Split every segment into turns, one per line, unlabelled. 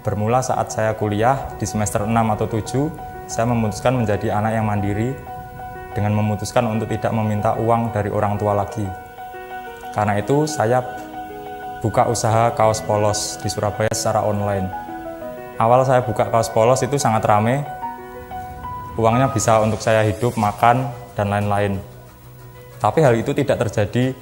Bermula saat saya kuliah di semester 6 atau 7, saya memutuskan menjadi anak yang mandiri dengan memutuskan untuk tidak meminta uang dari orang tua lagi. Karena itu saya buka usaha kaos polos di Surabaya secara online. Awal saya buka kaos polos itu sangat rame, uangnya bisa untuk saya hidup, makan, dan lain-lain. Tapi hal itu tidak terjadi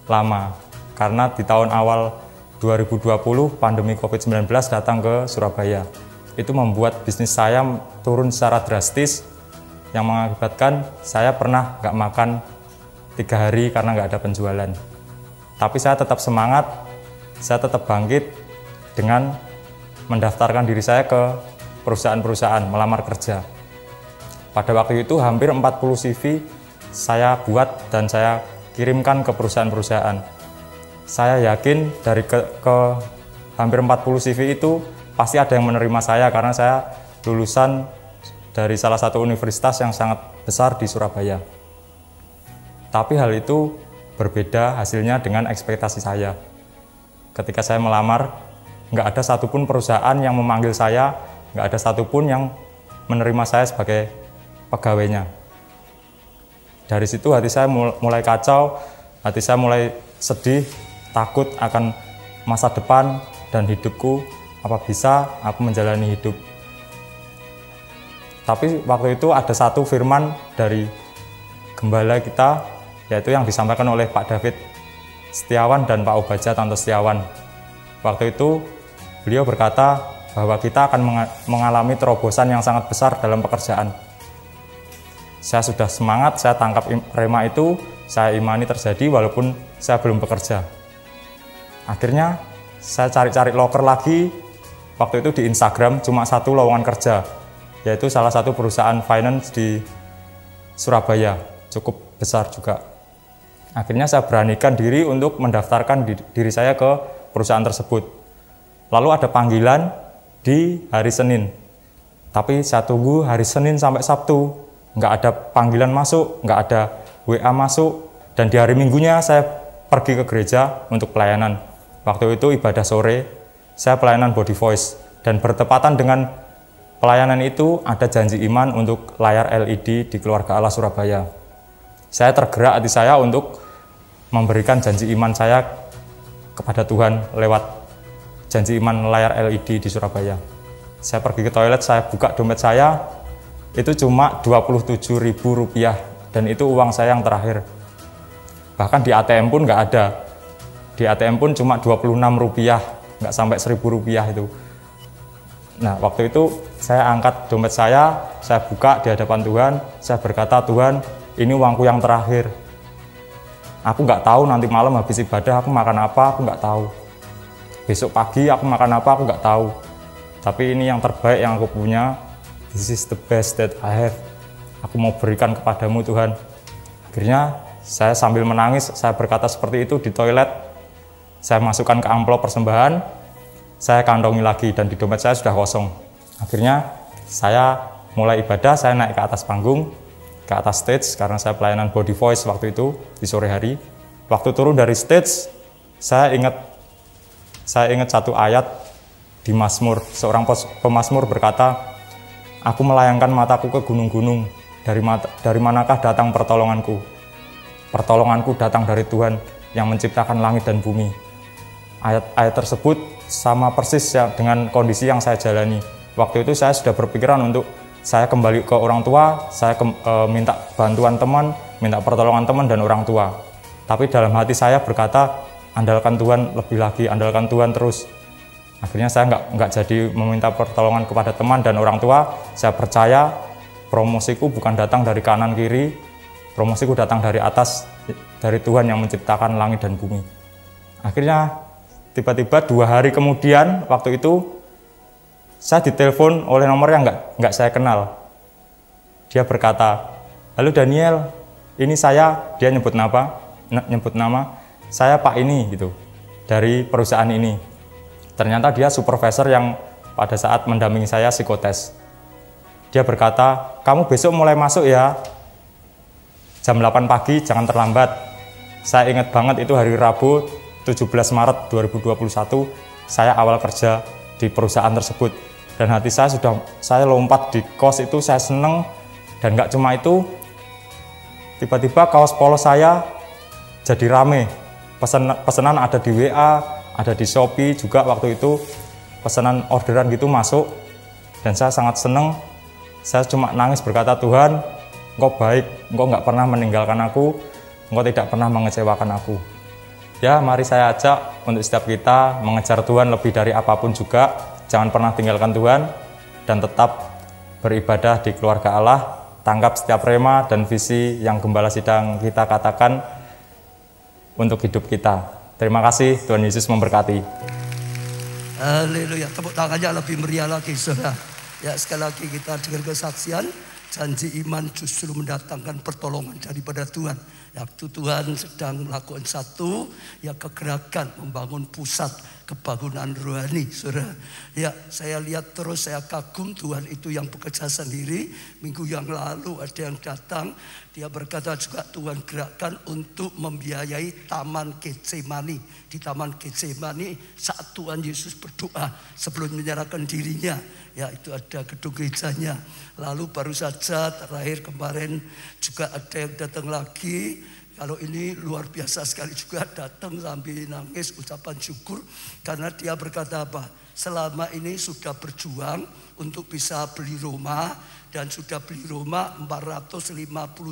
lama, karena di tahun awal 2020 pandemi COVID-19 datang ke Surabaya. Itu membuat bisnis saya turun secara drastis, yang mengakibatkan saya pernah nggak makan 3 hari karena nggak ada penjualan. Tapi saya tetap semangat, saya tetap bangkit dengan mendaftarkan diri saya ke perusahaan-perusahaan, melamar kerja. Pada waktu itu hampir 40 CV saya buat dan saya kirimkan ke perusahaan-perusahaan. Saya yakin dari hampir 40 CV itu pasti ada yang menerima saya karena saya lulusan dari salah satu universitas yang sangat besar di Surabaya. Tapi hal itu berbeda hasilnya dengan ekspektasi saya. Ketika saya melamar, nggak ada satupun perusahaan yang memanggil saya, nggak ada satupun yang menerima saya sebagai pegawainya. Dari situ hati saya mulai kacau, hati saya mulai sedih, takut akan masa depan dan hidupku, apa bisa aku menjalani hidup. Tapi waktu itu ada satu firman dari gembala kita, yaitu yang disampaikan oleh Pak David Setiawan dan Pak Obaja Tanto Setiawan. Waktu itu beliau berkata bahwa kita akan mengalami terobosan yang sangat besar dalam pekerjaan. Saya sudah semangat, saya tangkap rema itu, saya imani terjadi walaupun saya belum bekerja. Akhirnya saya cari-cari loker lagi, waktu itu di Instagram cuma satu lowongan kerja, yaitu salah satu perusahaan finance di Surabaya, cukup besar juga. Akhirnya saya beranikan diri untuk mendaftarkan diri saya ke perusahaan tersebut. Lalu ada panggilan di hari Senin, tapi saya tunggu hari Senin sampai Sabtu, nggak ada panggilan masuk, nggak ada WA masuk, dan di hari Minggunya saya pergi ke gereja untuk pelayanan. Waktu itu ibadah sore, saya pelayanan Body Voice, dan bertepatan dengan pelayanan itu ada janji iman untuk layar LED di Keluarga Allah Surabaya. Saya tergerak hati saya untuk memberikan janji iman saya kepada Tuhan lewat janji iman layar LED di Surabaya. Saya pergi ke toilet, saya buka dompet saya, itu cuma Rp27.000, dan itu uang saya yang terakhir. Bahkan di ATM pun nggak ada. Di ATM pun cuma Rp26, nggak sampai Rp1.000 itu. Nah, waktu itu saya angkat dompet saya buka di hadapan Tuhan, saya berkata, Tuhan, ini uangku yang terakhir. Aku nggak tahu nanti malam habis ibadah aku makan apa, aku nggak tahu. Besok pagi aku makan apa, aku nggak tahu. Tapi ini yang terbaik yang aku punya. This is the best that I have. Aku mau berikan kepadamu, Tuhan. Akhirnya saya sambil menangis, saya berkata seperti itu di toilet. Saya masukkan ke amplop persembahan, saya kantongi lagi, dan di dompet saya sudah kosong. Akhirnya saya mulai ibadah, saya naik ke atas panggung, ke atas stage, karena saya pelayanan Body Voice waktu itu, di sore hari. Waktu turun dari stage, saya ingat satu ayat di Mazmur. Seorang pemazmur berkata, aku melayangkan mataku ke gunung-gunung, dari manakah datang pertolonganku? Pertolonganku datang dari Tuhan yang menciptakan langit dan bumi. Ayat tersebut sama persis ya dengan kondisi yang saya jalani. Waktu itu saya sudah berpikiran untuk saya kembali ke orang tua, saya minta bantuan teman, minta pertolongan teman dan orang tua. Tapi dalam hati saya berkata, andalkan Tuhan lebih lagi, andalkan Tuhan terus. Akhirnya saya nggak jadi meminta pertolongan kepada teman dan orang tua. Saya percaya promosiku bukan datang dari kanan kiri, promosiku datang dari atas, dari Tuhan yang menciptakan langit dan bumi. Akhirnya tiba-tiba 2 hari kemudian, waktu itu saya ditelepon oleh nomor yang nggak saya kenal. Dia berkata, halo Daniel, ini saya, dia nyebut nama, saya Pak ini gitu, dari perusahaan ini. Ternyata dia supervisor yang pada saat mendampingi saya psikotes. Dia berkata, kamu besok mulai masuk ya, jam 8 pagi, jangan terlambat. Saya ingat banget itu hari Rabu, 17 Maret 2021, saya awal kerja di perusahaan tersebut. Dan hati saya lompat di kos itu, saya seneng. Dan nggak cuma itu, tiba-tiba kaos polos saya jadi rame. Pesanan ada di WA, ada di Shopee juga waktu itu, pesanan orderan gitu masuk. Dan saya sangat seneng. Saya cuma nangis berkata, Tuhan, Engkau baik, Engkau nggak pernah meninggalkan aku, Engkau tidak pernah mengecewakan aku. Ya, mari saya ajak untuk setiap kita mengejar Tuhan lebih dari apapun juga. Jangan pernah tinggalkan Tuhan dan tetap beribadah di keluarga Allah. Tangkap setiap rema dan visi yang Gembala sedang kita katakan untuk hidup kita. Terima kasih, Tuhan Yesus memberkati.
Haleluya, tepuk tangannya lebih meriah lagi, saudara. Ya, sekali lagi kita dengar kesaksian. Janji iman justru mendatangkan pertolongan daripada Tuhan. Waktu Tuhan sedang melakukan satu, ya kegerakan membangun pusat kebangunan rohani, saudara. Ya, saya lihat terus, saya kagum Tuhan itu yang bekerja sendiri. Minggu yang lalu ada yang datang, dia berkata juga Tuhan gerakkan untuk membiayai Taman Getsemani. Di Taman Getsemani saat Tuhan Yesus berdoa sebelum menyerahkan dirinya, ya itu ada gedung gerejanya. Lalu baru saja terakhir kemarin juga ada yang datang lagi. Kalau ini luar biasa sekali juga, datang sambil nangis ucapan syukur. Karena dia berkata apa? Selama ini sudah berjuang untuk bisa beli rumah. Dan sudah beli rumah 450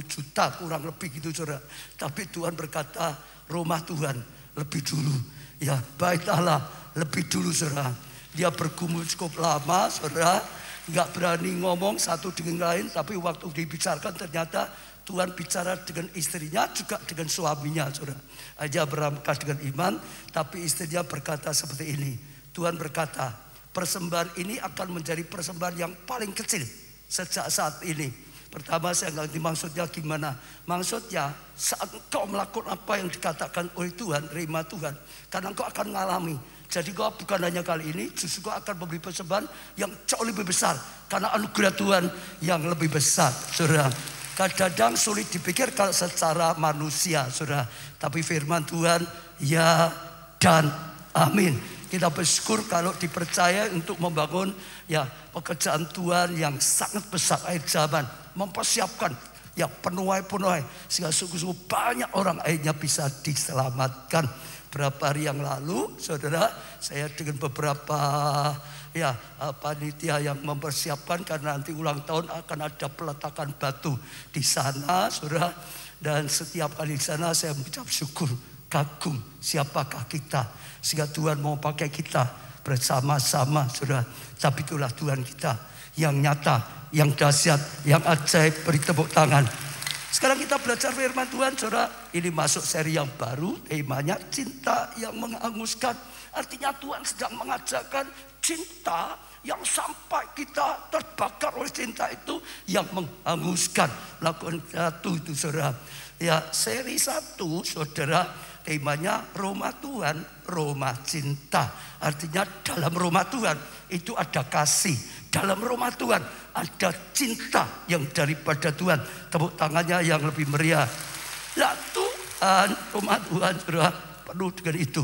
juta kurang lebih gitu, saudara. Tapi Tuhan berkata rumah Tuhan lebih dulu. Ya, bait Allah lebih dulu, saudara. Dia bergumul cukup lama, saudara. Nggak berani ngomong satu dengan lain. Tapi waktu dibicarakan ternyata Tuhan bicara dengan istrinya juga dengan suaminya, saudara. Aja berangkat dengan iman, tapi istrinya berkata seperti ini. Tuhan berkata, persembahan ini akan menjadi persembahan yang paling kecil sejak saat ini. Pertama saya nggak ngerti maksudnya gimana. Maksudnya saat engkau melakukan apa yang dikatakan oleh Tuhan, terima Tuhan. Karena engkau akan mengalami. Jadi kau bukan hanya kali ini, justru kau akan memberi persembahan yang jauh lebih besar. Karena anugerah Tuhan yang lebih besar, saudara. Kadang-kadang sulit dipikir kalau secara manusia, saudara. Tapi firman Tuhan, ya dan amin. Kita bersyukur kalau dipercaya untuk membangun ya pekerjaan Tuhan yang sangat besar akhir zaman. Mempersiapkan ya penuai-penuai. Sehingga sungguh-sungguh banyak orang akhirnya bisa diselamatkan. Berapa hari yang lalu, saudara, saya dengan beberapa ya panitia yang mempersiapkan karena nanti ulang tahun akan ada peletakan batu di sana, saudara. Dan setiap kali di sana saya mengucap syukur, kagum siapakah kita, sehingga Tuhan mau pakai kita bersama-sama, saudara. Tapi itulah Tuhan kita yang nyata, yang dahsyat, yang ajaib. Beri tepuk tangan. Sekarang kita belajar firman Tuhan, saudara. Ini masuk seri yang baru, temanya cinta yang menghanguskan. Artinya Tuhan sedang mengajarkan cinta yang sampai kita terbakar oleh cinta itu yang menghanguskan. Melakukan satu itu, saudara. Ya, seri 1, saudara, temanya Roma Tuhan, Roma cinta. Artinya dalam Roma Tuhan itu ada kasih. Dalam rumah Tuhan ada cinta yang daripada Tuhan. Tepuk tangannya yang lebih meriah. Nah, Tuhan, rumah Tuhan, saudara, penuh dengan itu.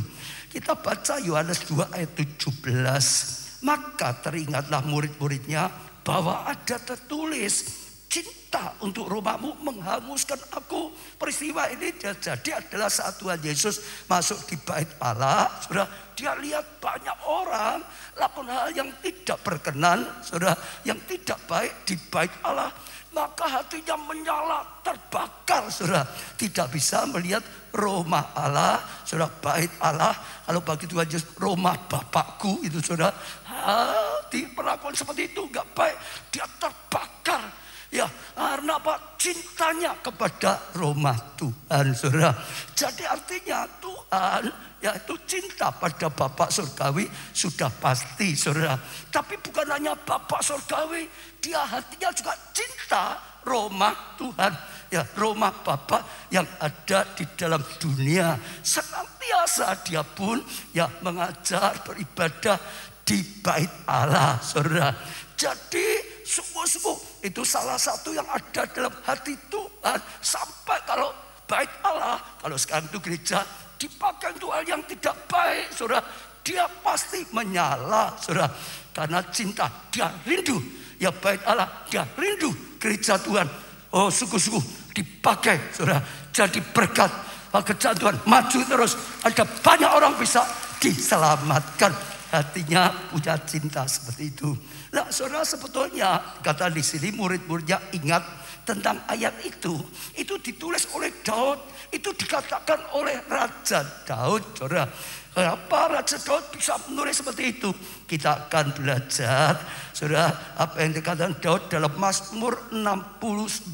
Kita baca Yohanes 2 ayat 17. Maka teringatlah murid-muridnya bahwa ada tertulis, cinta untuk rumahmu menghanguskan aku. Peristiwa ini jadi adalah saat Tuhan Yesus masuk di bait Allah, saudara. Dia lihat banyak orang lakukan hal yang tidak berkenan, saudara, yang tidak baik di bait Allah. Maka hatinya menyala, terbakar, saudara. Tidak bisa melihat rumah Allah, saudara, bait Allah. Kalau bagi Tuhan Yesus, rumah Bapakku itu, saudara. Hati perlakuan seperti itu gak baik. Dia terbakar. Ya, karena apa? Cintanya kepada rumah Tuhan, saudara. Jadi artinya Tuhan, yaitu cinta pada Bapak surgawi sudah pasti, saudara. Tapi bukan hanya Bapak surgawi, dia hatinya juga cinta rumah Tuhan. Ya, rumah Bapak yang ada di dalam dunia. Senantiasa dia pun ya mengajar beribadah di bait Allah, saudara. Jadi sungguh-sungguh itu salah satu yang ada dalam hati Tuhan. Sampai kalau bait Allah, kalau sekarang itu gereja, dipakai untuk hal yang tidak baik, saudara. dia pasti menyala, saudara. Karena cinta, dia rindu. Ya bait Allah, dia rindu gereja Tuhan. Oh sungguh-sungguh dipakai, saudara. Jadi berkat pekerjaan Tuhan maju terus. Ada banyak orang bisa diselamatkan. Hatinya punya cinta seperti itu. Nah saudara, sebetulnya kata di sini murid-muridnya ingat tentang ayat itu. Itu ditulis oleh Daud. Itu dikatakan oleh Raja Daud, saudara. Kenapa Raja Daud bisa menulis seperti itu? Kita akan belajar, saudara, apa yang dikatakan Daud dalam Mazmur 69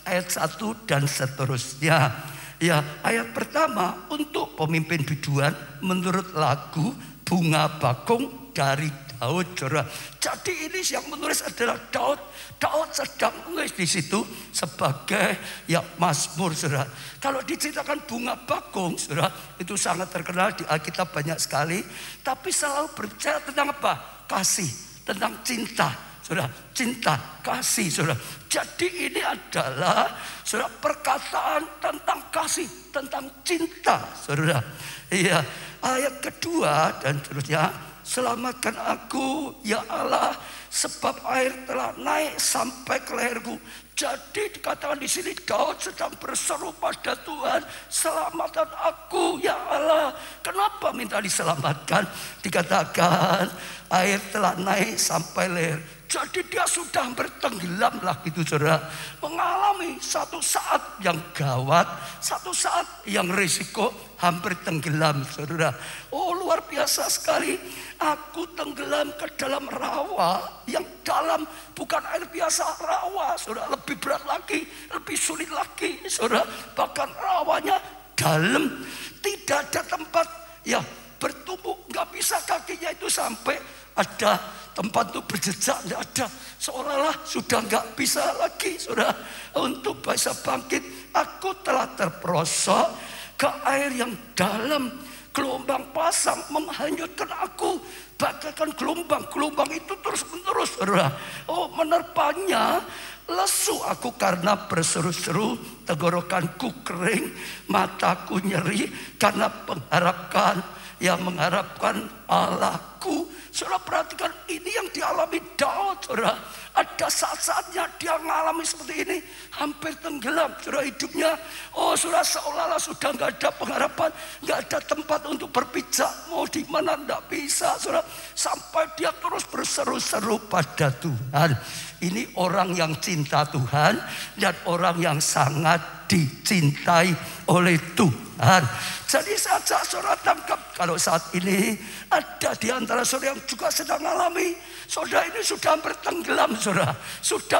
ayat 1 dan seterusnya. Ya, ayat pertama untuk pemimpin biduan menurut lagu Bunga Bakung dari Daud, saudara. Jadi ini yang menulis adalah Daud. Daud sedang menulis di situ sebagai ya Mazmur, saudara. Kalau diceritakan bunga bakung, saudara, itu sangat terkenal di Alkitab banyak sekali. Tapi selalu berbicara tentang apa? Kasih, tentang cinta, saudara. Cinta, kasih, saudara. Jadi ini adalah, saudara, perkataan tentang kasih, tentang cinta, saudara. Iya, ayat kedua dan seterusnya. Selamatkan aku ya Allah, sebab air telah naik sampai ke leherku. Jadi dikatakan di sini Daud sedang berseru pada Tuhan, selamatkan aku ya Allah. Kenapa minta diselamatkan? Dikatakan air telah naik sampai leher. Jadi dia sudah bertenggelam lah gitu, saudara. Mengalami satu saat yang gawat, satu saat yang risiko hampir tenggelam, saudara. Oh luar biasa sekali. Aku tenggelam ke dalam rawa yang dalam, bukan air biasa, rawa, saudara. Lebih berat lagi, lebih sulit lagi, saudara. Bahkan rawanya dalam, tidak ada tempat ya bertumbuh, nggak bisa kakinya itu sampai ada tempat untuk berjejak, tidak ada. Seolah-olah sudah nggak bisa lagi, saudara, untuk bisa bangkit. Aku telah terperosok ke air yang dalam. Gelombang pasang menghanyutkan aku, bagaikan gelombang itu terus menerus, saudara. Oh menerpanya, lesu aku karena berseru-seru, tenggorokanku kering, mataku nyeri karena mengharapkan Allahku. Saudara perhatikan, ini yang dialami Daud, saudara. Ada saat-saatnya dia mengalami seperti ini, hampir tenggelam, saudara, hidupnya. Oh saudara, seolah-olah sudah nggak ada pengharapan, nggak ada tempat untuk berpijak, mau di mana nggak bisa, saudara. Sampai dia terus berseru-seru pada Tuhan. Ini orang yang cinta Tuhan dan orang yang sangat dicintai oleh Tuhan. Jadi saja saudara tangkap, kalau saat ini ada di antara saudara yang juga sedang mengalami, saudara ini sudah hampir tenggelam, saudara.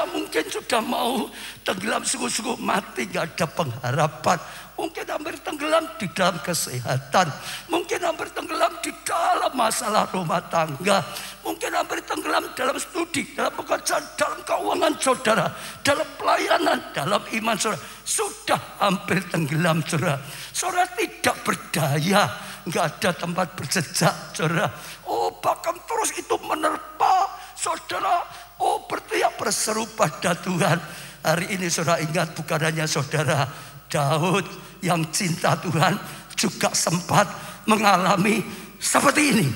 Mungkin sudah mau tenggelam, sungguh-sungguh mati, gak ada pengharapan. Mungkin hampir tenggelam di dalam kesehatan. Mungkin hampir tenggelam di dalam masalah rumah tangga. Mungkin hampir tenggelam dalam studi, dalam pekerjaan, dalam keuangan saudara, dalam pelayanan, dalam iman saudara. Sudah hampir tenggelam, saudara. Saudara tidak berdaya, nggak ada tempat berjejak, saudara. Oh bahkan terus itu menerpa, saudara. Oh berteriak berseru pada Tuhan. Hari ini saudara ingat, bukan hanya saudara, Daud yang cinta Tuhan juga sempat mengalami seperti ini.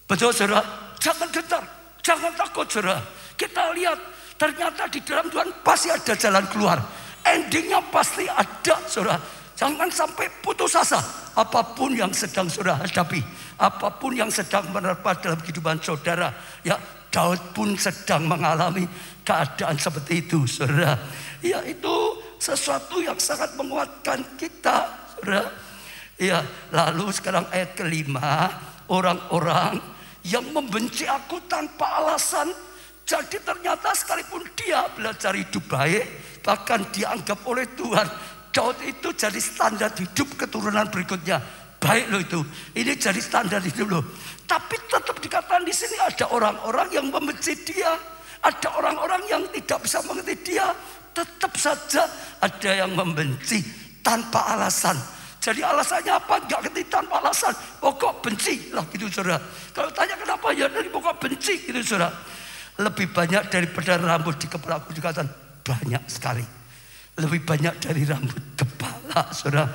Betul saudara, jangan gentar, jangan takut saudara. Kita lihat ternyata di dalam Tuhan pasti ada jalan keluar. Endingnya pasti ada, saudara. Jangan sampai putus asa. Apapun yang sedang saudara hadapi, apapun yang sedang menerpa dalam kehidupan saudara, ya Daud pun sedang mengalami keadaan seperti itu, saudara. Ya itu sesuatu yang sangat menguatkan kita, saudara. Ya, lalu sekarang ayat kelima, orang-orang yang membenci aku tanpa alasan. Jadi ternyata sekalipun dia belajar hidup baik, bahkan dianggap oleh Tuhan, Daud itu jadi standar hidup keturunan berikutnya. Baik loh itu, ini jadi standar hidup loh. Tapi tetap dikatakan di sini ada orang-orang yang membenci dia, ada orang-orang yang tidak bisa mengerti dia. Tetap saja ada yang membenci tanpa alasan. Jadi alasannya apa? Gak ngerti, tanpa alasan. Pokok benci lah gitu saudara. Kalau tanya kenapa, ya dari pokok benci gitu saudara. Lebih banyak daripada rambut di kepala aku, dikatakan banyak sekali. Lebih banyak dari rambut kepala, saudara.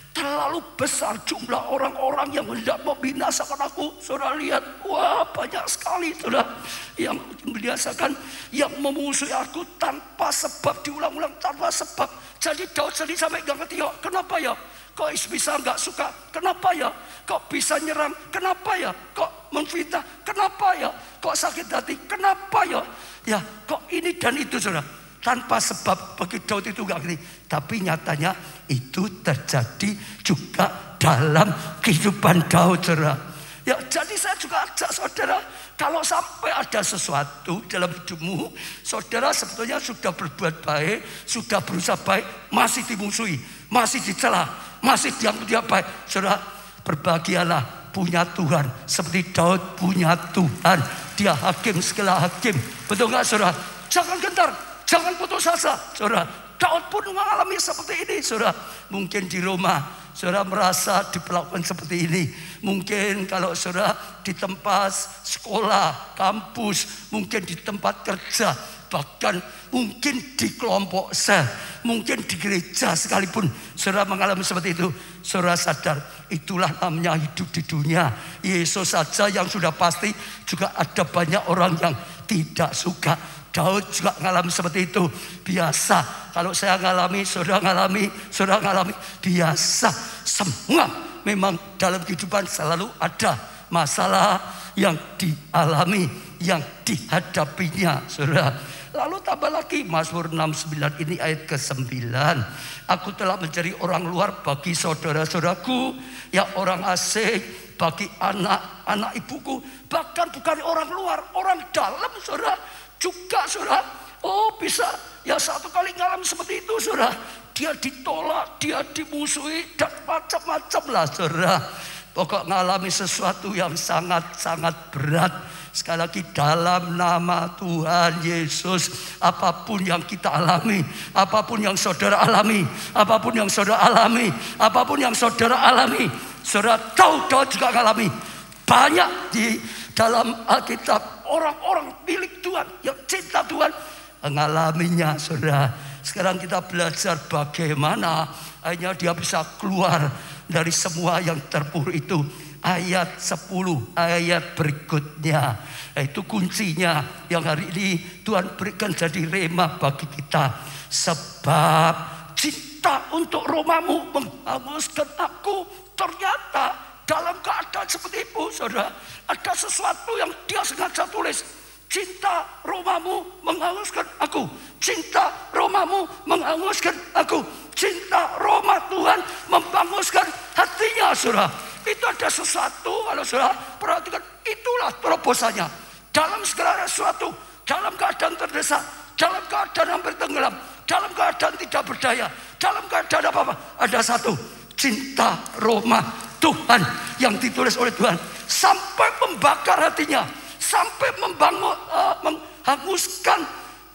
Terlalu besar jumlah orang-orang yang hendak membinasakan aku. Saudara lihat, wah banyak sekali saudara yang membinasakan, yang memusuhi aku tanpa sebab, diulang-ulang tanpa sebab. Jadi Daud sendiri sampai gak ngerti, ya kenapa ya? Kok bisa gak suka? Kenapa ya? Kok bisa nyerang? Kenapa ya? Kok memfitnah? Kenapa ya? Kok sakit hati? Kenapa ya? Ya kok ini dan itu saudara. Tanpa sebab bagi Daud itu gak ngerti. Tapi nyatanya itu terjadi juga dalam kehidupan Daud saudara. Ya jadi saya juga ajak saudara, kalau sampai ada sesuatu dalam hidupmu, saudara sebetulnya sudah berbuat baik, sudah berusaha baik, masih dimusuhi, masih dicela, masih dianggap dia baik, saudara berbahagialah punya Tuhan. Seperti Daud punya Tuhan, dia hakim segala hakim. Betul gak saudara? Jangan gentar, jangan putus asa saudara. Daud pun mengalami seperti ini saudara. Mungkin di rumah saudara merasa diperlakukan seperti ini. Mungkin kalau saudara di tempat sekolah, kampus, mungkin di tempat kerja, bahkan mungkin di kelompok sel, mungkin di gereja sekalipun saudara mengalami seperti itu. Saudara sadar itulah namanya hidup di dunia. Yesus saja yang sudah pasti juga ada banyak orang yang tidak suka. Daud juga mengalami seperti itu. Biasa. Kalau saya mengalami, saudara mengalami, biasa. Semua memang dalam kehidupan selalu ada masalah yang dialami, yang dihadapinya, saudara. Lalu tambah lagi Mazmur 69 ini ayat ke-9. Aku telah menjadi orang luar bagi saudara-saudaraku, yang orang asing bagi anak-anak ibuku. Bahkan bukan orang luar, orang dalam saudara. Juga saudara, oh bisa ya satu kali ngalami seperti itu saudara. Dia ditolak, dia dimusuhi dan macam-macam lah saudara. Pokok ngalami sesuatu yang sangat-sangat berat. Sekali lagi dalam nama Tuhan Yesus, apapun yang kita alami, apapun yang saudara alami, apapun yang saudara alami, apapun yang saudara alami, saudara tahu Daud juga ngalami. Banyak di dalam Alkitab orang-orang milik Tuhan yang cinta Tuhan mengalaminya saudara. Sekarang kita belajar bagaimana akhirnya dia bisa keluar dari semua yang terpuruk itu. Ayat 10 ayat berikutnya, itu kuncinya yang hari ini Tuhan berikan jadi rema bagi kita. Sebab cinta untuk romamu menghanguskan aku. Ternyata dalam keadaan seperti itu saudara, ada sesuatu yang dia sengaja tulis. Cinta romamu menghanguskan aku. Cinta romamu menghanguskan aku. Cinta Roma Tuhan menghanguskan hatinya saudara. Itu ada sesuatu, kalau saudara perhatikan, itulah terobosannya. Dalam segala sesuatu, dalam keadaan terdesak, dalam keadaan hampir tenggelam, dalam keadaan tidak berdaya, dalam keadaan apa-apa, ada satu, cinta Roma Tuhan yang ditulis oleh Tuhan sampai membakar hatinya, sampai menghanguskan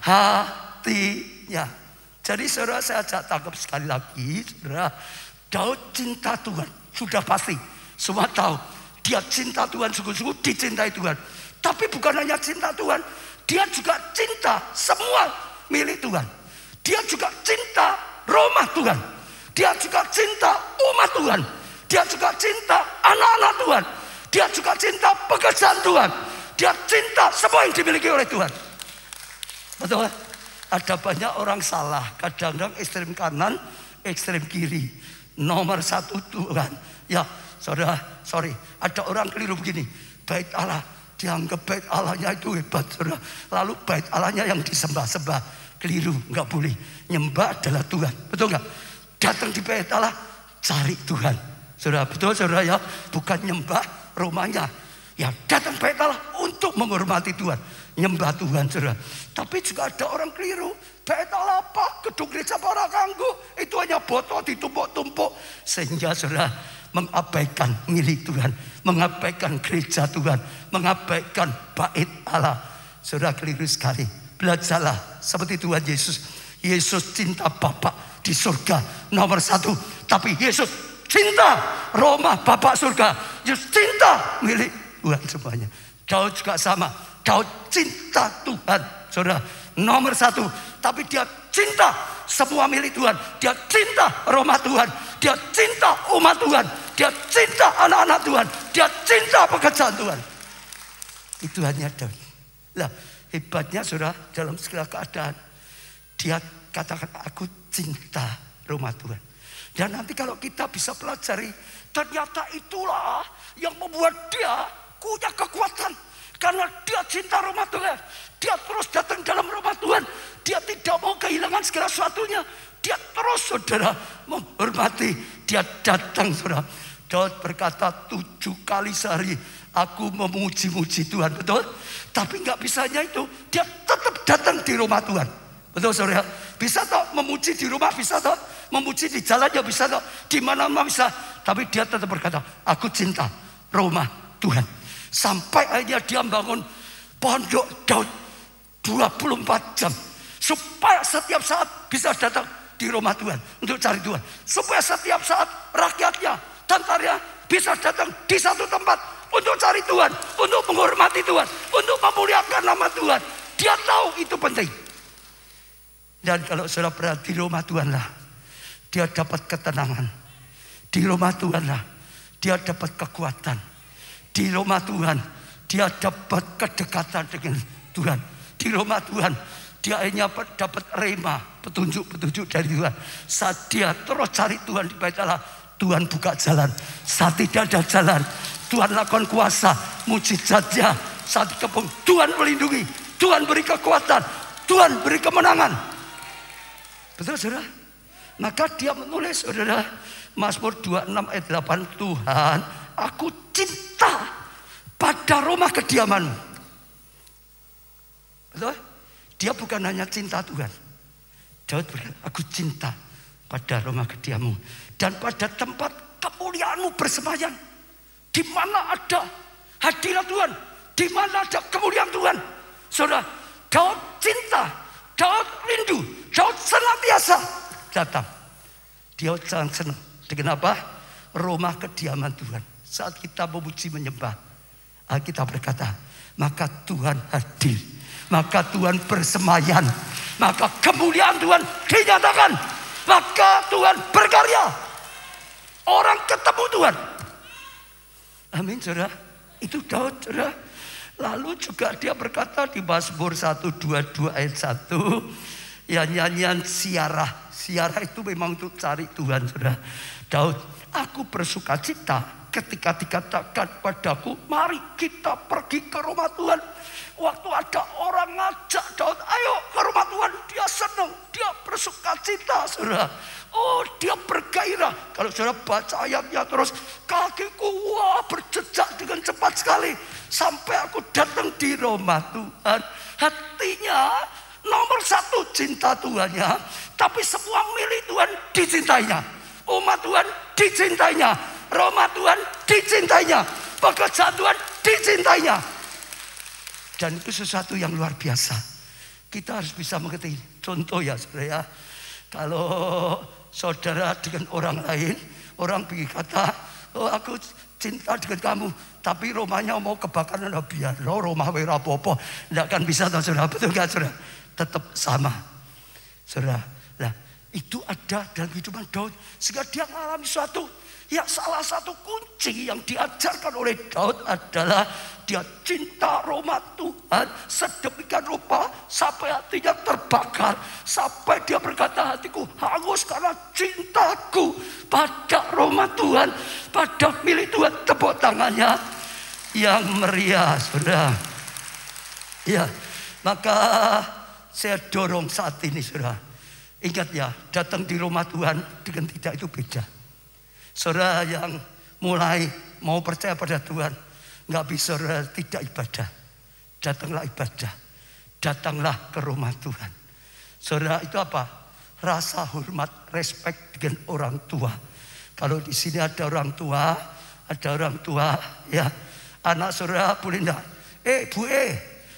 hatinya. Jadi saudara, saya ajak tangkap sekali lagi saudara, Daud cinta Tuhan sudah pasti, semua tahu dia cinta Tuhan, sungguh-sungguh dicintai Tuhan. Tapi bukan hanya cinta Tuhan, dia juga cinta semua milik Tuhan. Dia juga cinta Roma Tuhan, dia juga cinta umat Tuhan, dia juga cinta anak-anak Tuhan, dia juga cinta pekerjaan Tuhan, dia cinta semua yang dimiliki oleh Tuhan. Betul? Ada banyak orang salah, kadang-kadang ekstrem kanan, ekstrem kiri. Nomor satu Tuhan. Ya saudara, sorry, ada orang keliru begini. Bait Allah, dianggap bait Allahnya itu hebat saudara. Lalu bait Allahnya yang disembah-sembah. Keliru, nggak boleh. Nyembah adalah Tuhan, betul nggak? Datang di bait Allah, cari Tuhan, saudara. Betul saudara ya, bukan nyembah rumahnya. Ya datang bait Allah untuk menghormati Tuhan, nyembah Tuhan saudara. Tapi juga ada orang keliru. Bait Allah apa? Gedung gereja para kanggo. Itu hanya botol ditumpuk-tumpuk. Sehingga saudara mengabaikan milik Tuhan, mengabaikan gereja Tuhan, mengabaikan bait Allah. Saudara keliru sekali. Belajarlah seperti Tuhan Yesus. Yesus cinta Bapa di surga nomor satu. Tapi Yesus cinta Roma Bapa surga. Yesus cinta milik Tuhan semuanya. Daud juga sama. Daud cinta Tuhan saudara nomor satu. Tapi dia cinta semua milik Tuhan. Dia cinta rumah Tuhan. Dia cinta umat Tuhan. Dia cinta anak-anak Tuhan. Dia cinta pekerjaan Tuhan. Itu hanya Daud. Lah, hebatnya saudara, dalam segala keadaan dia katakan, aku cinta rumah Tuhan. Dan nanti kalau kita bisa pelajari, ternyata itulah yang membuat dia punya kekuatan. Karena dia cinta rumah Tuhan. Dia terus datang dalam rumah Tuhan. Dia tidak mau kehilangan segala sesuatunya. Dia terus, saudara, menghormati. Dia datang, saudara. Daud berkata 7 kali sehari, aku memuji-muji Tuhan. Betul? Tapi nggak bisanya itu. Dia tetap datang di rumah Tuhan. Betul, saudara? Bisa toh memuji di rumah, bisa toh memuji di jalan, ya bisa toh di mana-mana bisa. Tapi dia tetap berkata, aku cinta rumah Tuhan. Sampai akhirnya dia membangun pondok Daud 24 jam. Supaya setiap saat bisa datang di rumah Tuhan untuk cari Tuhan. Supaya setiap saat rakyatnya, tentaranya bisa datang di satu tempat untuk cari Tuhan, untuk menghormati Tuhan, untuk memuliakan nama Tuhan. Dia tahu itu penting. Dan kalau saudara berada di rumah Tuhan lah, dia dapat ketenangan. Di rumah Tuhan lah, dia dapat kekuatan. Di rumah Tuhan, dia dapat kedekatan dengan Tuhan. Di rumah Tuhan, dia hanya dapat rema, petunjuk-petunjuk dari Tuhan. Saat dia terus cari Tuhan di bait Allah, Tuhan buka jalan. Saat tidak ada jalan, Tuhan lakukan kuasa, mujizatnya. Saat dikepung, Tuhan melindungi, Tuhan beri kekuatan, Tuhan beri kemenangan. Betul, saudara? Maka dia menulis, saudara, Mazmur 26 ayat 8, Tuhan, aku cinta pada rumah kediaman-Mu. Betul? Dia bukan hanya cinta Tuhan. Daud berkata, aku cinta pada rumah kediaman-Mu dan pada tempat kemuliaan-Mu bersemayam. Di mana ada hadirat Tuhan, di mana ada kemuliaan Tuhan. Saudara, Daud cinta, Daud rindu, Daud senantiasa datang. Dia sangat senang dengan apa? Rumah kediaman Tuhan. Saat kita memuji menyembah, kita berkata, maka Tuhan hadir, maka Tuhan bersemayam, maka kemuliaan Tuhan dinyatakan, maka Tuhan berkarya, orang ketemu Tuhan. Amin, saudara. Itu Daud, saudara. Lalu juga dia berkata di Mazmur 122 ayat 1, ya nyanyian siarah. Siarah itu memang untuk cari Tuhan, saudara. Daud, aku bersuka cita ketika dikatakan padaku, mari kita pergi ke rumah Tuhan. Waktu ada orang ngajak Daud, ayo ke rumah Tuhan, dia senang, dia bersuka cita, saudara. Oh, dia bergairah. Kalau saudara baca ayatnya terus, kakiku wah berjejak dengan cepat sekali sampai aku datang di rumah Tuhan. Hatinya nomor 1 cinta Tuhannya, tapi semua milik Tuhan dicintainya. Umat Tuhan dicintainya, rumah Tuhan dicintainya, pekerjaan Tuhan dicintainya. Dan itu sesuatu yang luar biasa. Kita harus bisa mengerti. Contoh ya, saudara ya, kalau saudara dengan orang lain, orang berkata, oh aku cinta dengan kamu, tapi rumahnya mau kebakaran, biar lo rumah wirapopo, tidak akan bisa, saudara. Betul nggak, saudara? Tetap sama, saudara. Nah, itu ada dalam kehidupan Daud, sehingga dia mengalami suatu. Ya, salah satu kunci yang diajarkan oleh Daud adalah dia cinta rumah Tuhan sedemikian rupa sampai hatinya terbakar, sampai dia berkata, hatiku hangus karena cintaku pada rumah Tuhan, pada milik Tuhan. Tepuk tangannya yang meriah, saudara. Ya, maka saya dorong saat ini, saudara, ingat ya, datang di rumah Tuhan dengan tidak itu beda. Saudara yang mulai mau percaya pada Tuhan, nggak bisa saudara tidak ibadah. Datanglah ibadah, datanglah ke rumah Tuhan. Saudara, itu apa? Rasa hormat, respect dengan orang tua. Kalau di sini ada orang tua, ya, anak saudara boleh enggak? Bu,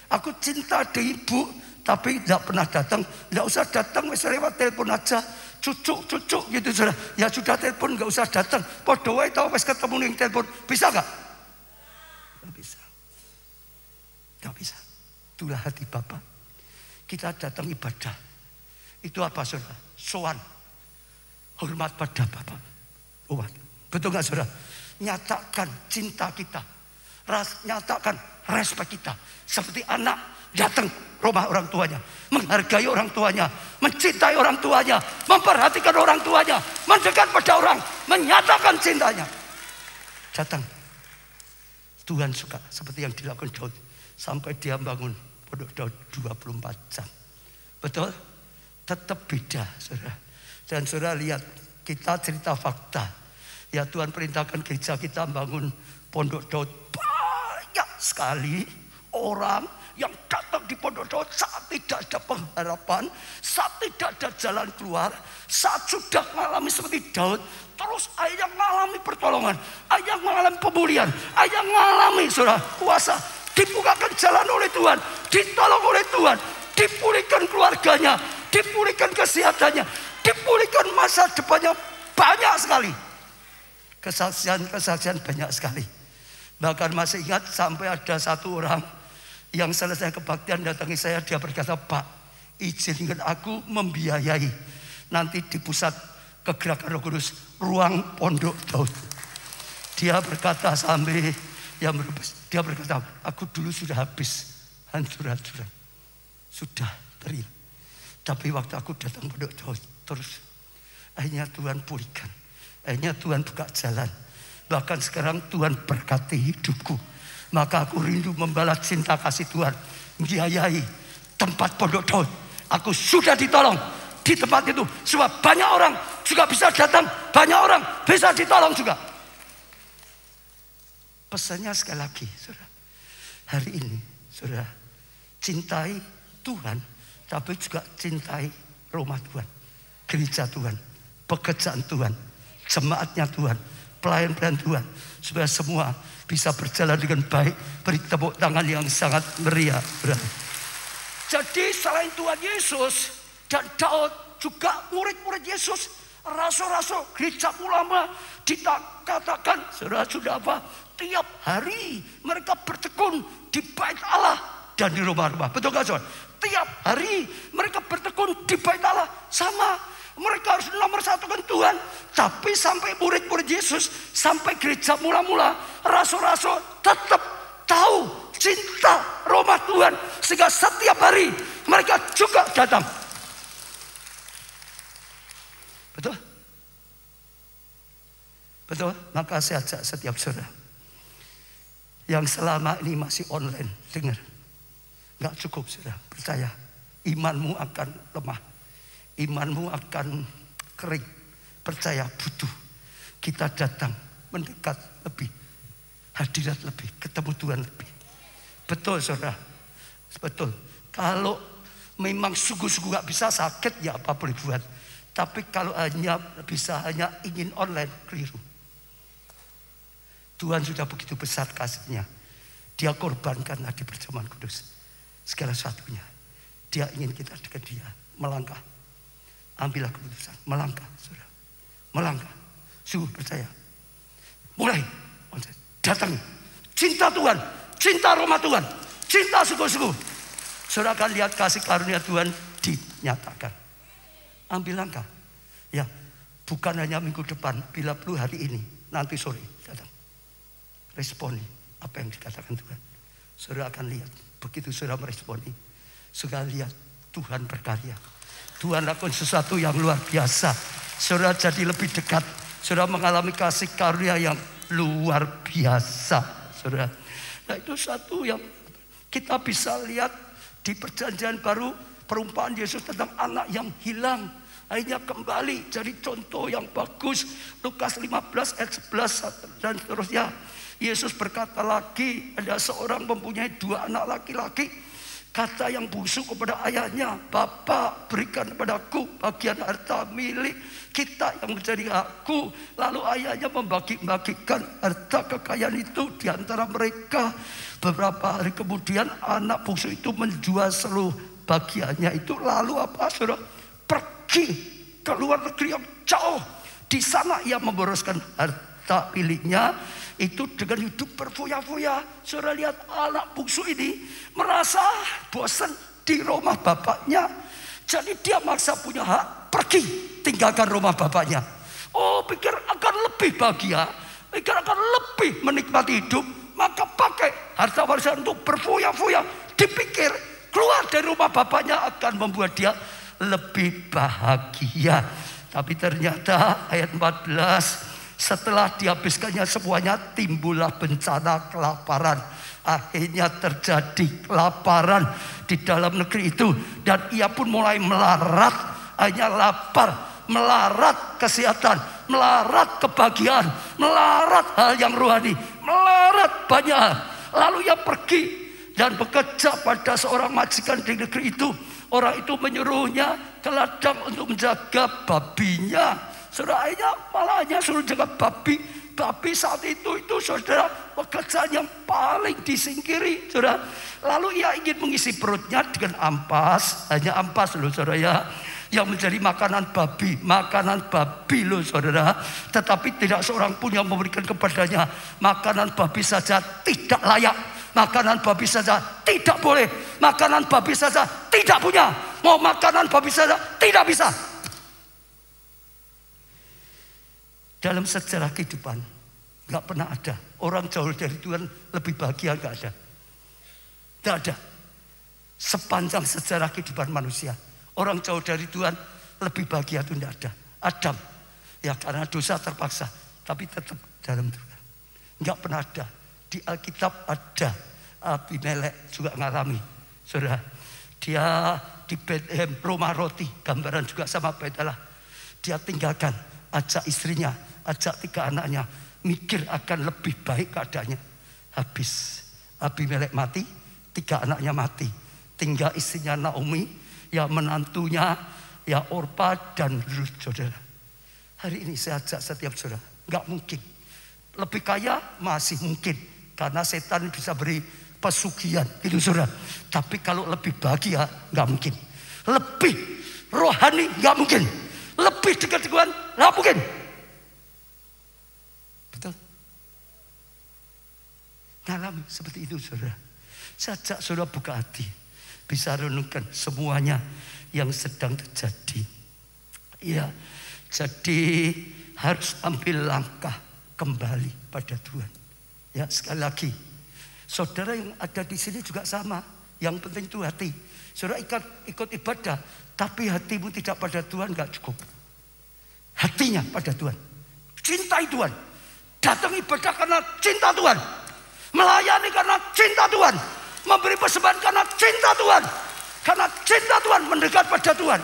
aku cinta di ibu, tapi tidak pernah datang. Tidak usah datang, misalnya lewat telepon aja. Cucuk gitu, saudara. Ya sudah, telepon nggak usah datang. Podo wae tau pas ketemu ning telepon. Bisa nggak? Nggak bisa. Nggak bisa. Itulah hati Bapa. Kita datang ibadah. Itu apa saudara? Sowan. Hormat pada Bapak. Betul nggak saudara? Nyatakan cinta kita. Nyatakan respek kita. Seperti anak datang rumah orang tuanya. Menghargai orang tuanya. Mencintai orang tuanya. Memperhatikan orang tuanya. Mendekat pada orang. Menyatakan cintanya. Datang. Tuhan suka seperti yang dilakukan Daud. Sampai dia bangun pondok Daud 24 jam. Betul? Tetap beda saudara. Dan saudara lihat, kita cerita fakta. Ya Tuhan perintahkan gereja kita bangun pondok Daud. Banyak sekali orang yang datang di pondok Daud saat tidak ada pengharapan, saat tidak ada jalan keluar, saat sudah mengalami seperti Daud, terus ayah mengalami pertolongan, ayah mengalami pemulihan, ayah mengalami saudara kuasa, dibukakan jalan oleh Tuhan, ditolong oleh Tuhan, dipulihkan keluarganya, dipulihkan kesehatannya, dipulihkan masa depannya. Banyak sekali kesaksian banyak sekali. Bahkan masih ingat sampai ada satu orang yang selesai kebaktian datangi saya, dia berkata, Pak, izinkan aku membiayai nanti di pusat kegerakan Roh Kudus ruang pondok Daud. Dia berkata sampai dia berkata, aku dulu sudah habis hancur-hancuran, sudah teriak. Tapi waktu aku datang pondok Daud terus, akhirnya Tuhan pulihkan, akhirnya Tuhan buka jalan. Bahkan sekarang Tuhan berkati hidupku. Maka aku rindu membalas cinta kasih Tuhan. Membiayai tempat pondok Daud. Aku sudah ditolong di tempat itu. Sebab banyak orang juga bisa datang, banyak orang bisa ditolong juga. Pesannya sekali lagi, saudara, hari ini saudara, cintai Tuhan, tapi juga cintai rumah Tuhan, gereja Tuhan, pekerjaan Tuhan, jemaatnya Tuhan, pelayan-pelayan Tuhan, supaya semua bisa berjalan dengan baik. Beri tepuk tangan yang sangat meriah. Jadi selain Tuhan Yesus dan Daud, juga murid-murid Yesus, rasul-rasul, gereja ulama, dikatakan saudara sudah apa? Tiap hari mereka bertekun di bait Allah dan di rumah-rumah. Betul gak saudara? Tiap hari mereka bertekun di bait Allah. Sama. Mereka harus nomor satukan Tuhan. Tapi sampai murid-murid Yesus, sampai gereja mula-mula, rasul-rasul tetap tahu cinta rumah Tuhan. Sehingga setiap hari mereka juga datang. Betul? Betul? Maka saya ajak setiap saudara yang selama ini masih online, dengar. Gak cukup saudara, percaya. Imanmu akan lemah. Imanmu akan kering. Percaya, butuh kita datang, mendekat lebih, hadirat lebih, ketemu Tuhan lebih. Betul saudara, betul. Kalau memang sungguh-sungguh gak bisa, sakit ya apa boleh buat. Tapi kalau hanya bisa hanya ingin online, keliru. Tuhan sudah begitu besar kasihnya. Dia korbankan di perjamuan kudus segala satunya. Dia ingin kita dekat dia, melangkah. Ambillah keputusan, melangkah, saudara, melangkah. Sungguh percaya. Mulai, datang. Cinta Tuhan, cinta rumah Tuhan, cinta sungguh-sungguh. Saudara akan lihat kasih karunia Tuhan dinyatakan. Ambil langkah. Ya, bukan hanya minggu depan, bila perlu hari ini, nanti sore datang. Responi apa yang dikatakan Tuhan. Saudara akan lihat, begitu saudara meresponi, saudara lihat Tuhan berkarya. Tuhan lakukan sesuatu yang luar biasa. Saudara jadi lebih dekat. Saudara mengalami kasih karunia yang luar biasa. Saudara. Nah itu satu yang kita bisa lihat di perjanjian baru. Perumpamaan Yesus tentang anak yang hilang. Akhirnya kembali jadi contoh yang bagus. Lukas 15 ayat 11 dan seterusnya. Yesus berkata lagi, ada seorang mempunyai 2 anak laki-laki. Kata yang bungsu kepada ayahnya, Bapak berikan kepadaku bagian harta milik kita yang menjadi hakku. Lalu ayahnya membagi-bagikan harta kekayaan itu di antara mereka. Beberapa hari kemudian anak bungsu itu menjual seluruh bagiannya itu. Lalu apa saudara? Pergi ke luar negeri yang jauh. Di sana ia memboroskan harta miliknya itu dengan hidup berfoya-foya. Saudara lihat anak bungsu ini merasa bosan di rumah bapaknya. Jadi dia maksa punya hak, pergi tinggalkan rumah bapaknya. Oh, pikir akan lebih bahagia, pikir akan lebih menikmati hidup, maka pakai harta warisan untuk berfoya-foya. Dipikir keluar dari rumah bapaknya akan membuat dia lebih bahagia. Tapi ternyata ayat 14, setelah dihabiskannya semuanya, timbullah bencana kelaparan. Akhirnya terjadi kelaparan di dalam negeri itu. Dan ia pun mulai melarat. Hanya lapar, melarat kesehatan, melarat kebahagiaan, melarat hal yang rohani, melarat banyak hal. Lalu ia pergi dan bekerja pada seorang majikan di negeri itu. Orang itu menyuruhnya ke ladang untuk menjaga babinya. Saudaranya malah hanya suruh jaga babi. Babi saat itu saudara, pekerjaan yang paling disingkiri, saudara. Lalu ia ingin mengisi perutnya dengan ampas. Hanya ampas loh saudara ya, yang menjadi makanan babi loh saudara. Tetapi tidak seorang pun yang memberikan kepadanya. Makanan babi saja tidak layak, makanan babi saja tidak boleh, makanan babi saja tidak punya, mau makanan babi saja tidak bisa. Dalam sejarah kehidupan gak pernah ada orang jauh dari Tuhan lebih bahagia, gak ada. Gak ada. Sepanjang sejarah kehidupan manusia, orang jauh dari Tuhan lebih bahagia itu tidak ada. Adam, ya karena dosa terpaksa, tapi tetap dalam Tuhan. Gak pernah ada. Di Alkitab ada Abimelek juga ngalami, saudara. Dia di Bethlehem, rumah roti, gambaran juga sama Bethlehem. Dia tinggalkan, ajak istrinya, ajak 3 anaknya, mikir akan lebih baik keadaannya. Habis Abimelek mati, 3 anaknya mati, tinggal istrinya Naomi, ya menantunya ya Orpa dan Ruth, saudara. Hari ini saya ajak setiap saudara, nggak mungkin lebih kaya, masih mungkin karena setan bisa beri pesugihan gitu saudara. Tapi kalau lebih bahagia nggak mungkin, lebih rohani nggak mungkin, lebih dekat dengan Tuhan nggak mungkin. Betul? Ngalami seperti itu saudara. Sajak saudara buka hati, bisa renungkan semuanya yang sedang terjadi. Ya, jadi harus ambil langkah kembali pada Tuhan. Ya, sekali lagi, saudara yang ada di sini juga sama. Yang penting itu hati. Saudara ikut ibadah, tapi hatimu tidak pada Tuhan, gak cukup. Hatinya pada Tuhan, cintai Tuhan, datang ibadah karena cinta Tuhan, melayani karena cinta Tuhan, memberi persembahan karena cinta Tuhan, karena cinta Tuhan, mendekat pada Tuhan.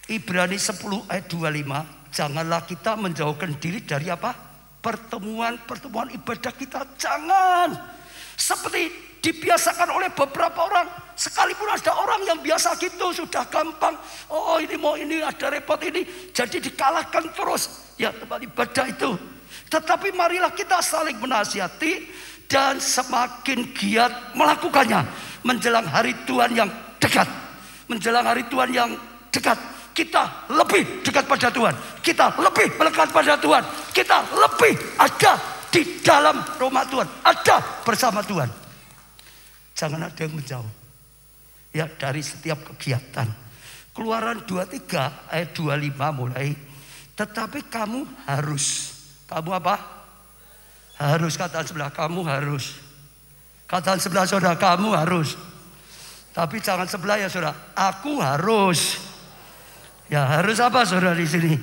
Ibrani 10 ayat 25, janganlah kita menjauhkan diri dari apa? Pertemuan ibadah kita. Jangan seperti dibiasakan oleh beberapa orang. Sekalipun ada orang yang biasa gitu, sudah gampang. Oh ini mau ini, ada repot ini, jadi dikalahkan terus ya tempat ibadah itu. Tetapi marilah kita saling menasihati dan semakin giat melakukannya. Menjelang hari Tuhan yang dekat, menjelang hari Tuhan yang dekat, kita lebih dekat pada Tuhan, kita lebih melekat pada Tuhan, kita lebih ada di dalam rumah Tuhan, ada bersama Tuhan. Jangan ada yang menjauh ya dari setiap kegiatan. Keluaran 23 ayat 25 mulai. Tetapi kamu harus, kamu apa? Harus, kata sebelah, kamu harus. Kata sebelah saudara, kamu harus. Tapi jangan sebelah ya saudara, aku harus. Ya harus apa saudara di sini?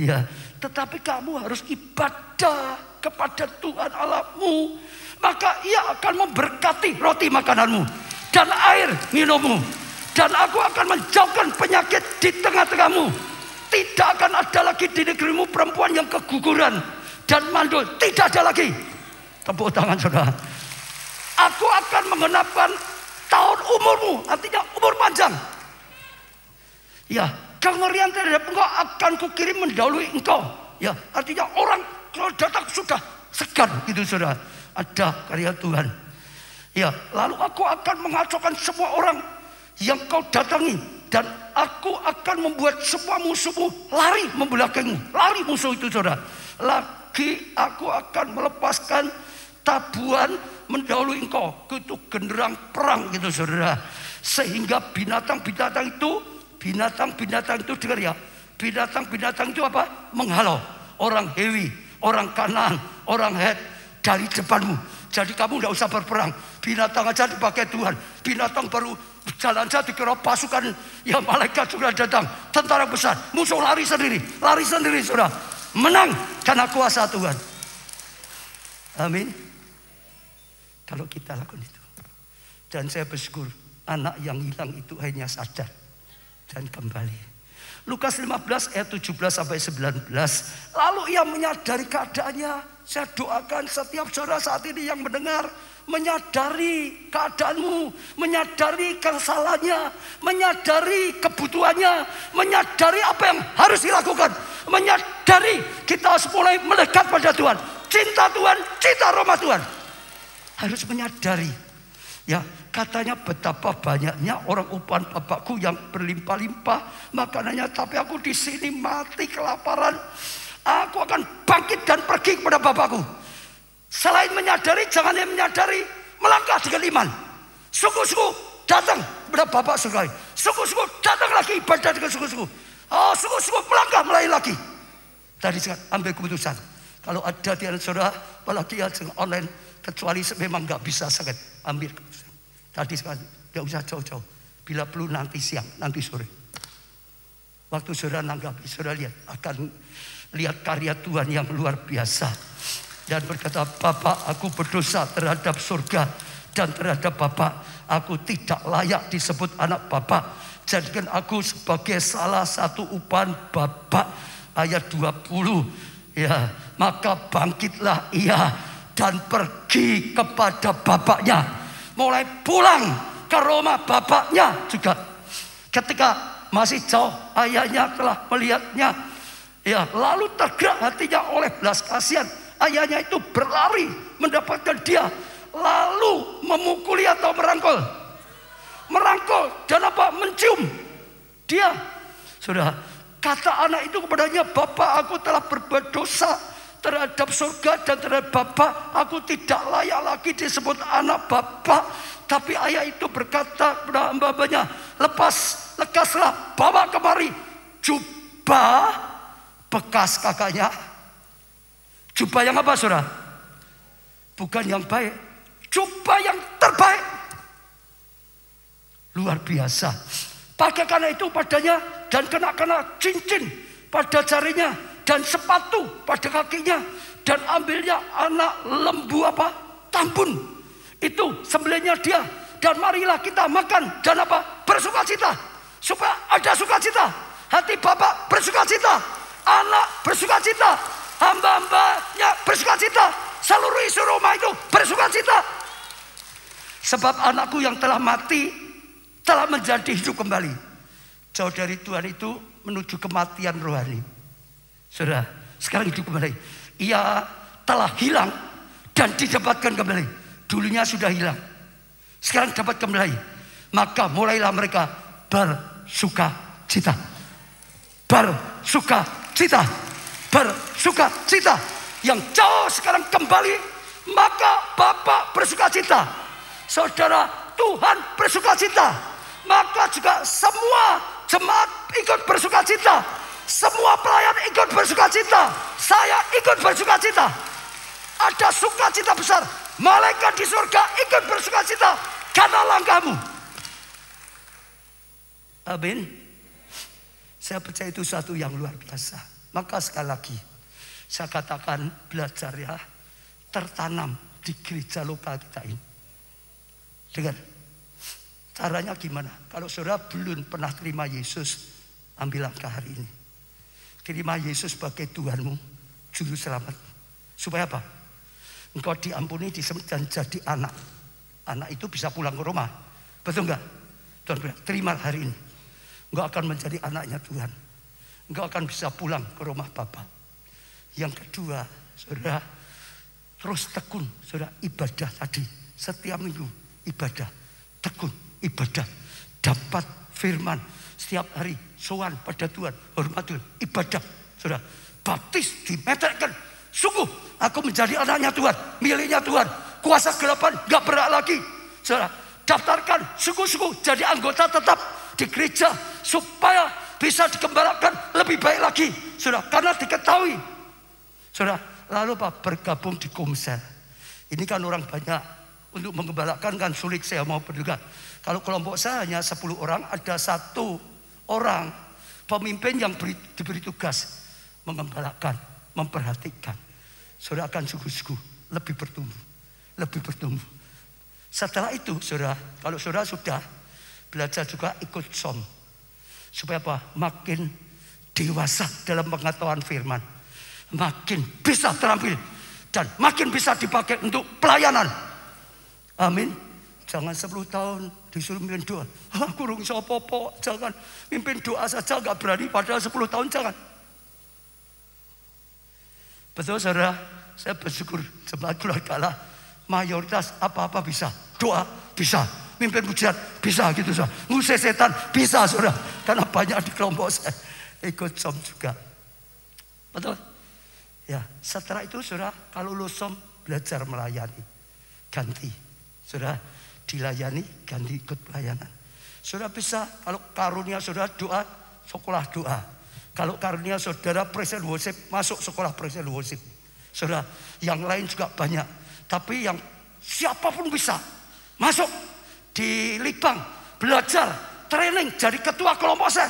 Ya, tetapi kamu harus ibadah kepada Tuhan Allahmu. Maka ia akan memberkati roti makananmu dan air minummu. Dan aku akan menjauhkan penyakit di tengah-tengahmu. Tidak akan ada lagi di negerimu perempuan yang keguguran dan mandul. Tidak ada lagi. Tepuk tangan saudara. Aku akan menggenapkan tahun umurmu, artinya umur panjang. Ya, kengerian terhadap engkau akan kukirim mendahului engkau. Ya, artinya orang kalau datang sudah segan gitu saudara. Ada karya Tuhan. Ya, lalu aku akan mengacaukan semua orang yang kau datangi. Dan aku akan membuat semua musuhmu lari membelakangmu. Lari musuh itu saudara. Lagi aku akan melepaskan tabuhan mendahului engkau. Itu genderang perang gitu saudara. Sehingga binatang-binatang itu dengar ya. Binatang-binatang itu apa? Menghalau. Orang Hewi, orang Kanaan, orang Het dari depanmu. Jadi kamu tidak usah berperang. Binatang aja dipakai Tuhan. Binatang baru jalan saja dikira pasukan. Ya malaikat sudah datang. Tentara besar. Musuh lari sendiri saudara. Menang karena kuasa Tuhan. Amin. Kalau kita lakukan itu. Dan saya bersyukur anak yang hilang itu hanya sadar dan kembali. Lukas 15 ayat 17 sampai 19. Lalu ia menyadari keadaannya. Saya doakan setiap saudara saat ini yang mendengar, menyadari keadaanmu, menyadari kesalahannya, menyadari kebutuhannya, menyadari apa yang harus dilakukan, menyadari kita harus mulai melekat pada Tuhan. Cinta Tuhan, cinta aroma Tuhan. Harus menyadari. Ya, katanya betapa banyaknya orang upahan Bapakku yang berlimpah-limpah makanannya, tapi aku di sini mati kelaparan. Aku akan bangkit dan pergi kepada Bapakku. Selain menyadari, jangan hanya menyadari, melangkah dengan iman. Suku-suku datang kepada Bapak surgawi. Suku-suku datang lagi ibadah dengan suku-suku. Oh, suku-suku melangkah mulai lagi. Tadi saya ambil keputusan. Kalau ada di antara saudara, apalagi yang online, kecuali memang nggak bisa sangat ambil keputusan. Tadi sekali, tidak usah jauh-jauh. Bila perlu nanti siang, nanti sore. Waktu saudara nanggapi, saudara akan lihat karya Tuhan yang luar biasa. Dan berkata, Bapak, aku berdosa terhadap surga dan terhadap Bapak. Aku tidak layak disebut anak Bapak. Jadikan aku sebagai salah satu upahan Bapak. Ayat 20. Ya, maka bangkitlah ia dan pergi kepada bapaknya. Mulai pulang ke rumah bapaknya juga. Ketika masih jauh, ayahnya telah melihatnya. Ya, lalu tergerak hatinya oleh belas kasihan. Ayahnya itu berlari mendapatkan dia, lalu memukuli atau merangkul. Merangkul dan apa? Mencium dia. Sudah, kata anak itu kepadanya, Bapak, aku telah berbuat dosa terhadap surga dan terhadap Bapak. Aku tidak layak lagi disebut anak Bapak. Tapi ayah itu berkata kepada hamba-hambanya, lekaslah, bawa kemari jubah bekas kakaknya. Jubah yang apa saudara? Bukan yang baik, jubah yang terbaik. Luar biasa. Pakaikan itu padanya dan kena cincin pada jarinya dan sepatu pada kakinya, dan ambilnya anak lembu apa? Tambun. Itu sembelihnya dia, dan marilah kita makan dan apa? Bersukacita. Supaya ada sukacita. Hati Bapak bersukacita, anak bersukacita, hamba-hambanya bersukacita, seluruh isi rumah itu bersukacita. Sebab anakku yang telah mati telah menjadi hidup kembali. Jauh dari Tuhan itu menuju kematian rohani. Saudara, sekarang hidup kembali. Ia telah hilang dan didapatkan kembali. Dulunya sudah hilang, sekarang dapat kembali. Maka mulailah mereka bersukacita. Bersukacita. Bersukacita. Yang jauh sekarang kembali, maka Bapak bersukacita. Saudara, Tuhan bersukacita. Maka juga semua jemaat ikut bersukacita. Semua pelayan ikut bersukacita. Saya ikut bersukacita. Ada sukacita besar. Malaikat di surga ikut bersukacita karena langkahmu. Amin. Saya percaya itu satu yang luar biasa. Maka sekali lagi saya katakan, belajar ya, tertanam di gereja lokal kita ini. Dengar, caranya gimana? Kalau saudara belum pernah terima Yesus, ambil langkah hari ini. Terima Yesus sebagai Tuhanmu, Juru Selamat. Supaya apa? Engkau diampuni, disembelih dan jadi anak. Anak itu bisa pulang ke rumah. Betul enggak? Tuhan bilang, terima hari ini. Engkau akan menjadi anaknya Tuhan. Engkau akan bisa pulang ke rumah Bapa. Yang kedua, saudara, terus tekun, saudara, ibadah tadi. Setiap minggu ibadah, tekun ibadah. Dapat firman setiap hari, sowan pada Tuhan, hormat Tuhan, ibadah. Saudara, baptis, dimeterkan, Sungguh aku menjadi anaknya Tuhan, miliknya Tuhan. Kuasa kegelapan gak berhak lagi. Saudara, daftarkan sungguh-sungguh jadi anggota tetap di gereja supaya bisa dikembalakan lebih baik lagi. Saudara, karena diketahui. Saudara, lalu Pak bergabung di Komsel. Ini kan orang banyak. Untuk mengembalakan kan sulit, saya mau berduga. Kalau kelompok saya hanya 10 orang, ada 1 orang pemimpin yang diberi tugas mengembalakan, memperhatikan. Saudara akan sungguh-sungguh lebih bertumbuh, lebih bertumbuh. Setelah itu, saudara, kalau saudara sudah belajar juga ikut SOM, supaya apa? Makin dewasa dalam pengetahuan firman, makin bisa terampil dan makin bisa dipakai untuk pelayanan. Amin. Jangan 10 tahun disuruh mimpin doa. Kurung sopopo, jangan mimpin doa saja gak berani, padahal 10 tahun jangan. Betul saudara, saya bersyukur jemaat keluarga Allah, mayoritas apa-apa bisa. Doa bisa, mimpin pujian bisa gitu saudara. Ngusir setan bisa saudara. Karena banyak di kelompok saya ikut SOM juga. Betul? Ya, setelah itu saudara, kalau lu SOM belajar melayani, ganti. Saudara dilayani, ganti ikut pelayanan. Saudara bisa, kalau karunia saudara doa, sekolah doa. Kalau karunia saudara praise and worship, masuk sekolah praise and worship. Saudara, yang lain juga banyak. Tapi yang siapapun bisa masuk di Libang, belajar, training, jadi ketua kelompok saya.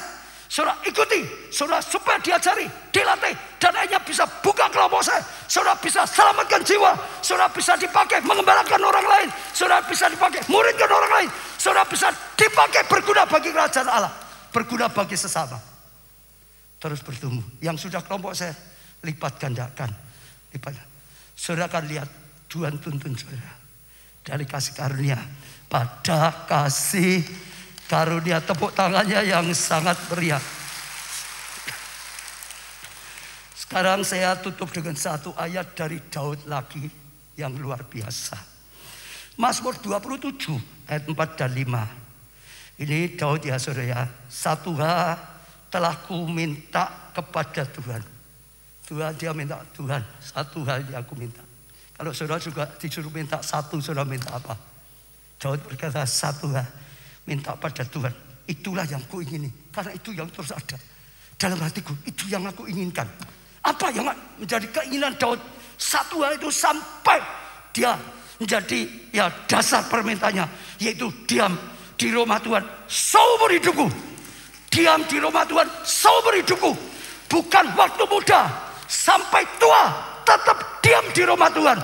Saudara ikuti, saudara supaya diajari, dilatih, dan akhirnya bisa buka kelompok saya. Saudara bisa selamatkan jiwa, saudara bisa dipakai mengembalakan orang lain, saudara bisa dipakai muridkan orang lain, saudara bisa dipakai berguna bagi kerajaan Allah, berguna bagi sesama. Terus bertumbuh. Yang sudah kelompok saya lipat gandakan, lipat. Saudara akan lihat Tuhan tuntun saudara dari kasih karunia pada kasih karunia. Tepuk tangannya yang sangat meriah. Sekarang saya tutup dengan 1 ayat dari Daud lagi yang luar biasa. Mazmur 27 ayat 4 dan 5. Ini Daud ya saudara ya. 1 hal telah ku minta kepada Tuhan. Tuhan dia minta Tuhan. 1 hal yang aku minta. Kalau saudara juga disuruh minta 1, saudara minta apa? Daud berkata 1 hal. Minta pada Tuhan. Itulah yang ku ingini. Karena itu yang terus ada dalam hatiku. Itu yang aku inginkan. Apa yang menjadi keinginan Daud? 1 hal itu sampai dia menjadi ya dasar permintaannya, yaitu diam di rumah Tuhan seumur hidupku. Diam di rumah Tuhan seumur hidupku. Bukan waktu muda sampai tua tetap diam di rumah Tuhan.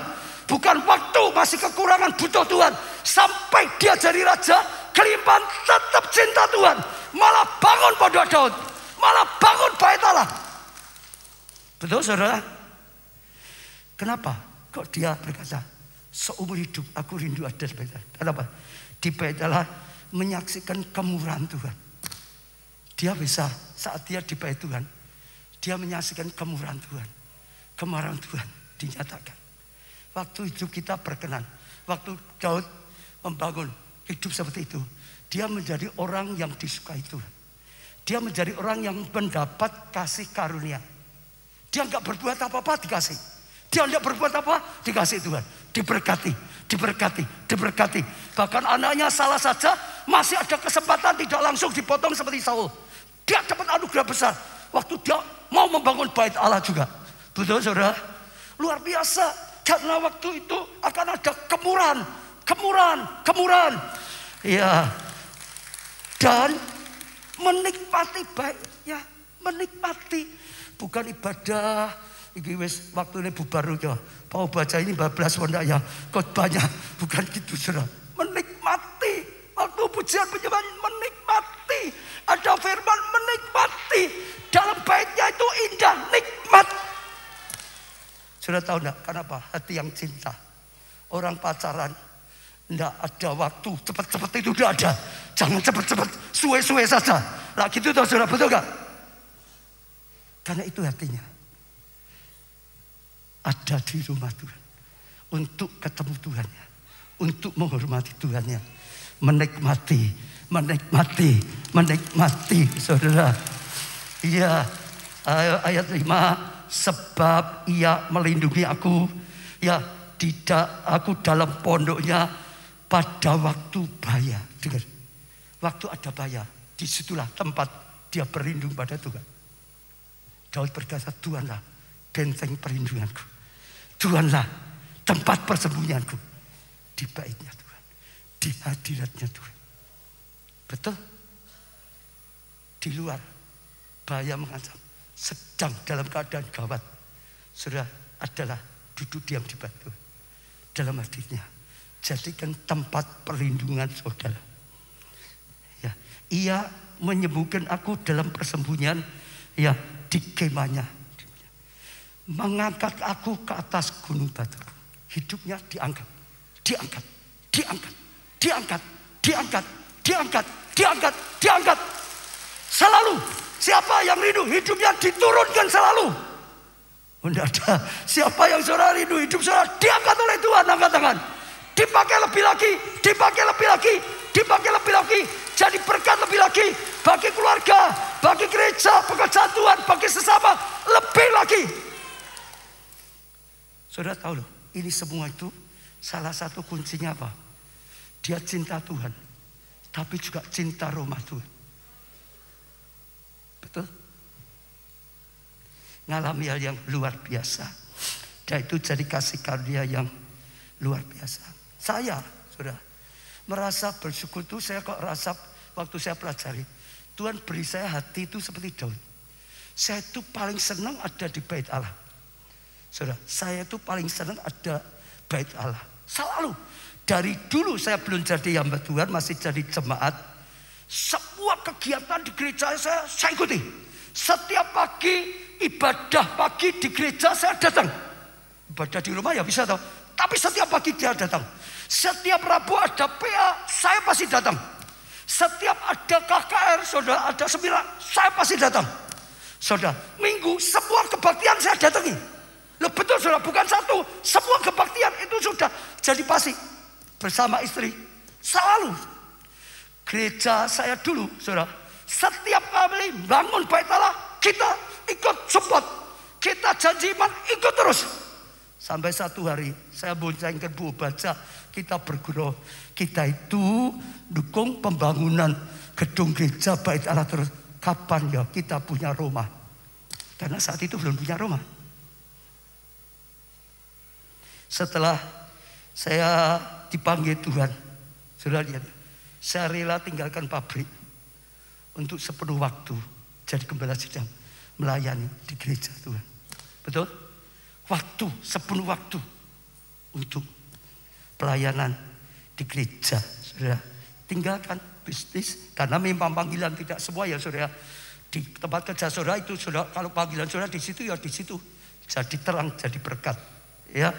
Bukan waktu masih kekurangan butuh Tuhan sampai dia jadi raja kelimpahan tetap cinta Tuhan. Malah bangun pada Daud, malah bangun bait Allah. Betul saudara? Kenapa kok dia berkata seumur hidup aku rindu ada di bait Allah? Kenapa? Di bait Allah menyaksikan kemurahan Tuhan. Dia bisa saat dia di bait Tuhan, dia menyaksikan kemurahan Tuhan, kemurahan Tuhan dinyatakan. Waktu hidup kita berkenan, waktu Daud membangun hidup seperti itu, dia menjadi orang yang disukai Tuhan. Dia menjadi orang yang mendapat kasih karunia. Dia enggak berbuat apa-apa dikasih. Dia enggak berbuat apa dikasih Tuhan. Diberkati, diberkati, diberkati. Bahkan anaknya salah saja masih ada kesempatan tidak langsung dipotong seperti Saul. Dia dapat anugerah besar waktu dia mau membangun bait Allah juga. Betul saudara? Luar biasa. Karena waktu itu akan ada kemurahan, kemurahan, kemurahan. Ya. Dan menikmati baiknya, menikmati. Bukan ibadah. Iki wis waktu ini bubar ya. Mau baca ini 14 wanda ya. Khotbahnya bukan gitu saudara. Menikmati. Waktu pujian penyembahan menikmati. Ada firman menikmati. Dalam baitnya itu indah, nikmat. Sudah tahu enggak kenapa? Hati yang cinta. Orang pacaran enggak ada waktu cepat-cepat itu enggak ada. Jangan cepat-cepat, suwe-suwe saja. Lah gitu tahu saudara, betul enggak? Karena itu hatinya ada di rumah Tuhan untuk ketemu Tuhannya, untuk menghormati Tuhannya, menikmati, menikmati, menikmati, saudara. Iya, ayat 5 sebab ia melindungi aku. Ya, tidak aku dalam pondoknya pada waktu bahaya. Dengar, waktu ada bahaya, disitulah tempat dia berlindung pada Tuhan. Daud berkata, Tuhanlah benteng perlindunganku. Tuhanlah tempat persembunyianku. Di baitnya Tuhan, di hadiratnya Tuhan. Betul? Di luar bahaya mengancam, sedang dalam keadaan gawat, sudah adalah duduk diam di batu. Dalam hadiratnya, jadikan tempat perlindungan saudara. Ya, ia menyembuhkan aku dalam persembunyian, ya, di kemahnya. Mengangkat aku ke atas gunung batu. Hidupnya diangkat, diangkat, diangkat, diangkat, diangkat, diangkat, diangkat, diangkat. Selalu siapa yang rindu hidupnya diturunkan selalu. Tidak ada. Siapa yang saudara rindu hidup saudara diangkat oleh Tuhan, angkat tangan. Dipakai lebih lagi, dipakai lebih lagi, dipakai lebih lagi. Jadi berkat lebih lagi bagi keluarga, bagi gereja, pekerjaan Tuhan, bagi sesama, lebih lagi. Saudara tahu loh, ini semua itu salah satu kuncinya apa? Dia cinta Tuhan, tapi juga cinta rumah Tuhan. Betul? Ngalami hal yang luar biasa. Dan itu jadi kasih karunia yang luar biasa. Saya, saudara, merasa bersyukur itu saya kok rasa waktu saya pelajari. Tuhan beri saya hati itu seperti Daud. Saya itu paling senang ada di bait Allah. Saudara, saya itu paling senang ada bait Allah. Selalu. Dari dulu saya belum jadi hamba Tuhan, masih jadi jemaat. Semua kegiatan di gereja saya ikuti. Setiap pagi ibadah pagi di gereja saya datang. Ibadah di rumah ya bisa tahu. Tapi setiap pagi dia datang. Setiap Rabu ada PA, saya pasti datang. Setiap ada KKR, saudara, ada seminar, saya pasti datang. Saudara, minggu semua kebaktian saya datangi. Loh betul saudara, bukan satu. Semua kebaktian itu sudah jadi pasti. Bersama istri, selalu. Gereja saya dulu, saudara, setiap kali bangun bait Allah, kita ikut support. Kita janji iman, ikut terus. Sampai satu hari, saya boncengkan Bu baca, kita bergurau. Kita itu dukung pembangunan gedung gereja bait Allah terus. Kapan ya kita punya rumah? Karena saat itu belum punya rumah. Setelah saya dipanggil Tuhan, saudara lihat, saya rela tinggalkan pabrik untuk sepenuh waktu jadi gembala sedang melayani di gereja Tuhan. Betul? Waktu, sepenuh waktu untuk pelayanan di gereja. Saudara, tinggalkan bisnis karena memang panggilan tidak semua ya saudara. Di tempat kerja saudara itu saudara, kalau panggilan saudara di situ ya di situ. Jadi terang, jadi berkat. Ya.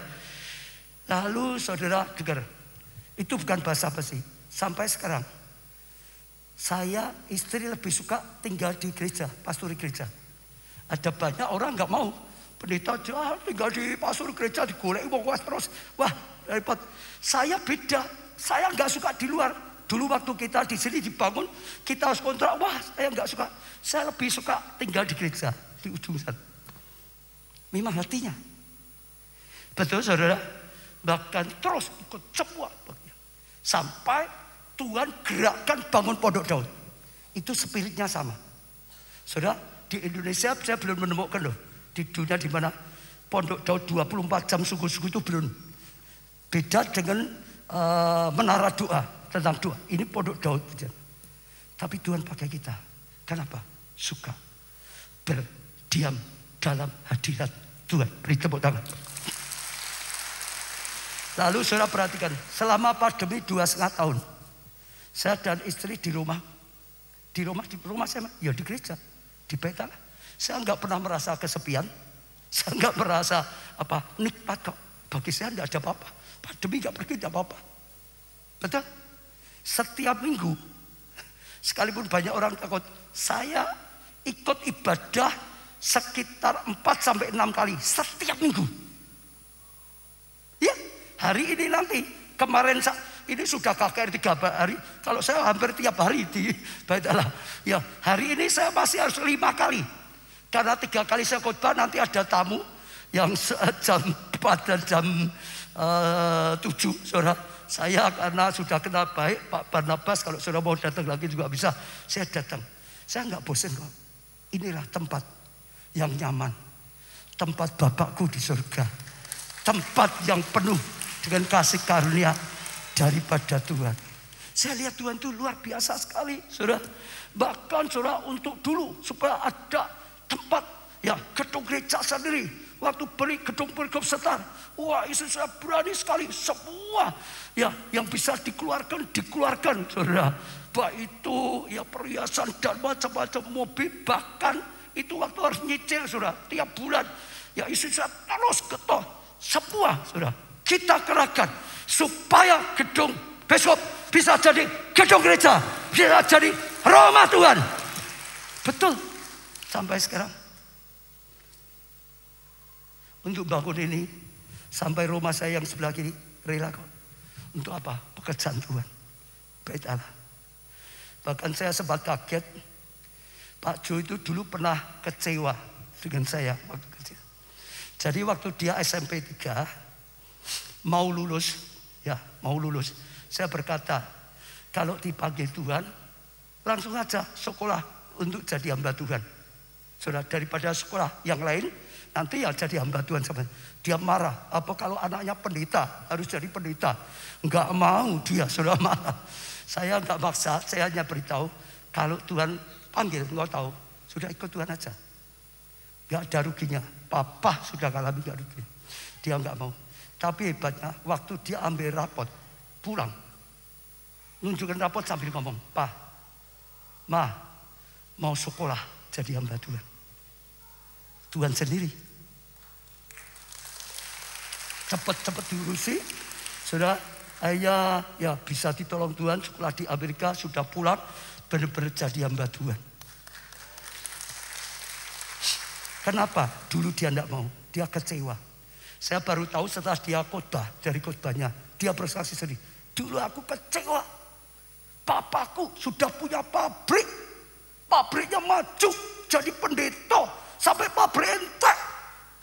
Lalu saudara dengar, itu bukan basa-basi. Sampai sekarang saya istri lebih suka tinggal di gereja, pastor gereja. Ada banyak orang nggak mau pendeta tinggal di pastor gereja digolek terus. Wah, repot. Saya beda. Saya nggak suka di luar. Dulu waktu kita di sini dibangun, kita harus kontrak. Wah, saya nggak suka. Saya lebih suka tinggal di gereja di ujung sana. Memang hatinya. Betul saudara. Bahkan terus ikut semua. Sampai Tuhan gerakkan bangun Pondok Daud. Itu spiritnya sama. Saudara, di Indonesia saya belum menemukan loh. Di dunia di mana Pondok Daud 24 jam sungguh-sungguh itu belum. Beda dengan menara doa, tentang doa. Ini Pondok Daud. Tapi Tuhan pakai kita. Kenapa? Suka berdiam dalam hadirat Tuhan. Beri tepuk tangan. Lalu saudara perhatikan, selama pandemi 2,5 tahun, saya dan istri di rumah saya, ya di gereja, di bait Allah. Saya nggak pernah merasa kesepian, saya nggak merasa nikmat kok. Bagi saya nggak ada apa-apa, pandemi nggak pergi nggak apa-apa. Betul? Setiap minggu, sekalipun banyak orang takut, saya ikut ibadah sekitar 4-6 kali setiap minggu. Ya. Hari ini nanti, kemarin ini sudah KKR 3 hari. Kalau saya hampir tiap hari di bait Allah. Ya, hari ini saya masih harus 5 kali. Karena 3 kali saya khotbah nanti ada tamu yang jam 4 dan jam 7, saudara. Saya karena sudah kenal baik Pak Barnabas, kalau saudara mau datang lagi juga bisa, saya datang. Saya nggak bosan kok. Inilah tempat yang nyaman, tempat Bapakku di surga, tempat yang penuh dengan kasih karunia daripada Tuhan. Saya lihat Tuhan itu luar biasa sekali, saudara. Bahkan saudara untuk dulu supaya ada tempat yang gedung gereja sendiri. Waktu beli gedung perikop setar, wah istri saya berani sekali, semua ya yang bisa dikeluarkan, saudara. Baik itu ya perhiasan dan macam-macam mobil, bahkan itu waktu harus nyicil, saudara, tiap bulan. Ya istri saya terus ketok semua, saudara, kita kerahkan supaya gedung besok bisa jadi gedung gereja, bisa jadi rumah Tuhan. Betul, sampai sekarang. Untuk bangun ini sampai rumah saya yang sebelah kiri rela kok. Untuk apa? Pekerjaan Tuhan. Bait Allah. Bahkan saya sempat kaget. Pak Jo itu dulu pernah kecewa dengan saya waktu kecil. Jadi waktu dia SMP 3 mau lulus, saya berkata, kalau dipanggil Tuhan langsung aja sekolah untuk jadi hamba Tuhan. Saudara, daripada sekolah yang lain nanti ya jadi hamba Tuhan sama. Dia marah. Apa kalau anaknya pendeta harus jadi pendeta? Enggak mau dia, saudara, marah. Saya enggak maksa, saya hanya beritahu kalau Tuhan panggil, enggak tahu, sudah ikut Tuhan aja. Enggak ada ruginya. Papa sudah ngalami enggak rugi. Dia enggak mau. Tapi hebatnya waktu dia ambil rapot pulang, nunjukkan rapot sambil ngomong, "Pak, Ma, mau sekolah jadi hamba Tuhan." Tuhan sendiri cepat-cepat diurusi, saudara. Ayah ya bisa ditolong Tuhan, sekolah di Amerika, sudah pulang, benar-benar jadi hamba Tuhan. Kenapa? Dulu dia tidak mau, dia kecewa. Saya baru tahu setelah dia khotbah, dari khotbahnya dia bersaksi sendiri. Dulu aku kecewa, papaku sudah punya pabrik, pabriknya maju, jadi pendeta. Sampai pabrik entek.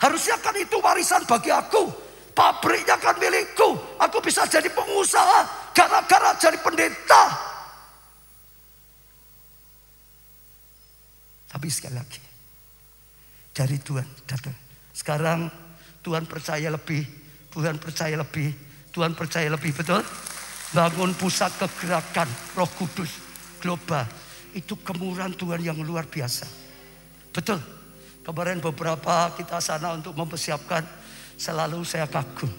Harusnya kan itu warisan bagi aku. Pabriknya kan milikku. Aku bisa jadi pengusaha gara-gara jadi pendeta. Tapi sekali lagi, dari Tuhan datang. Sekarang Tuhan percaya lebih. Tuhan percaya lebih. Tuhan percaya lebih, betul? Bangun pusat kegerakan Roh Kudus global. Itu kemurahan Tuhan yang luar biasa. Betul? Kemarin beberapa kita sana untuk mempersiapkan, selalu saya kagum.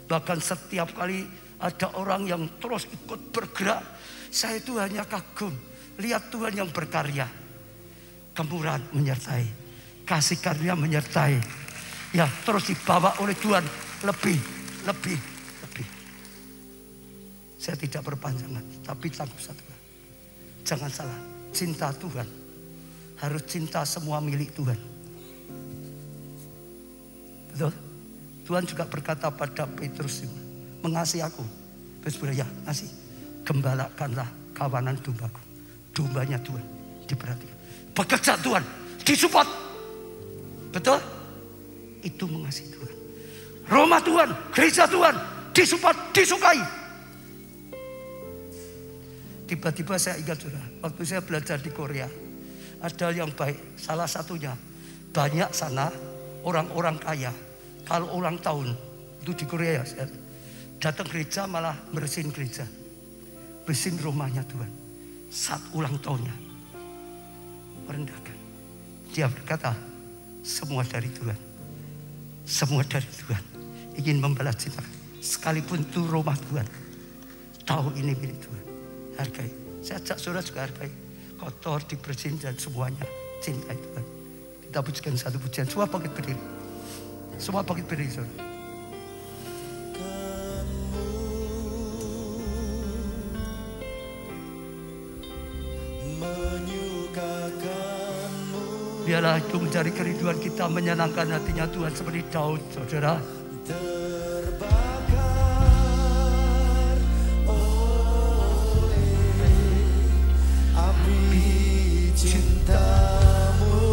Bahkan setiap kali ada orang yang terus ikut bergerak, saya itu hanya kagum. Lihat Tuhan yang berkarya. Kemurahan menyertai, kasih karunia menyertai. Ya, terus dibawa oleh Tuhan lebih. Saya tidak berpanjangan, tapi tangguh satu. Jangan salah, cinta Tuhan harus cinta semua milik Tuhan. Betul? Tuhan juga berkata pada Petrus, mengasihi aku. Petrus bilang, ya kasih. Gembalakanlah kawanan dombaku. Dombanya Tuhan diperhatikan. Pekerjaan Tuhan disupport. Betul? Itu mengasihi Tuhan. Rumah Tuhan, gereja Tuhan disupport, disukai. Tiba-tiba saya ingat, saudara, waktu saya belajar di Korea, ada yang baik. Salah satunya, banyak sana orang-orang kaya, kalau ulang tahun itu di Korea, datang gereja malah bersihin gereja, bersihin rumahnya Tuhan. Saat ulang tahunnya merendahkan, dia berkata, semua dari Tuhan, semua dari Tuhan. Ingin membalas cinta, sekalipun itu rumah Tuhan, tahu ini milik Tuhan, hargai. Saya ajak saudara juga hargai, kotor dibersihin dan semuanya cintai Tuhan. Kita pujikan satu pujian. Semua bangkit berdiri. Semua bangkit berdiri, saudara. Biarlah itu mencari kerinduan kita, menyenangkan hatinya Tuhan seperti Daud, saudara.
Terbakar oleh api cintamu.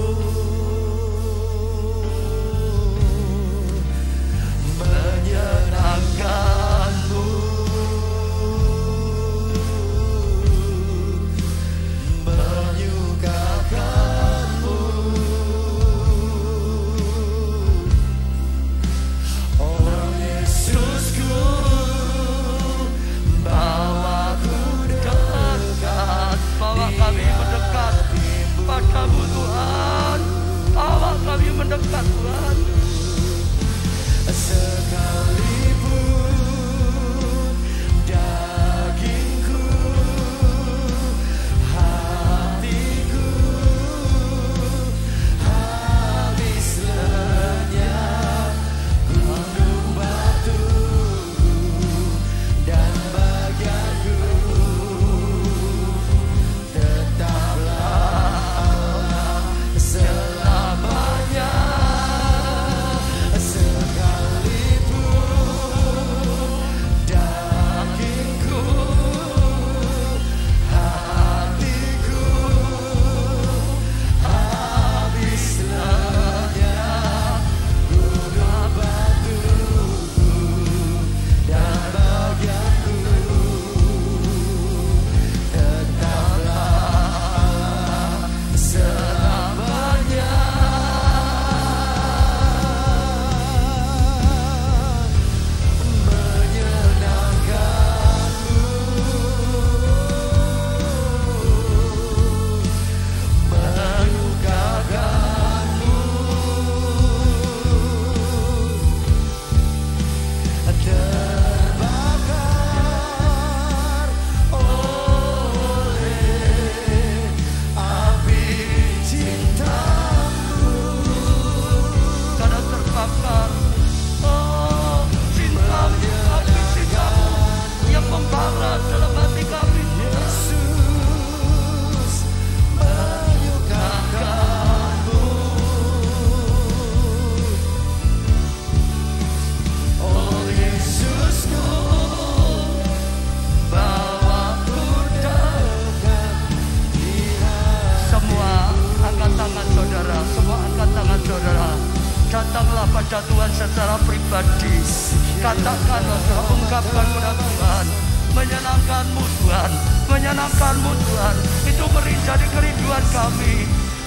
ungkapkan kepada Tuhan, menyenangkan-Mu Tuhan, menyenangkan-Mu Tuhan, itu menjadi kerinduan kami.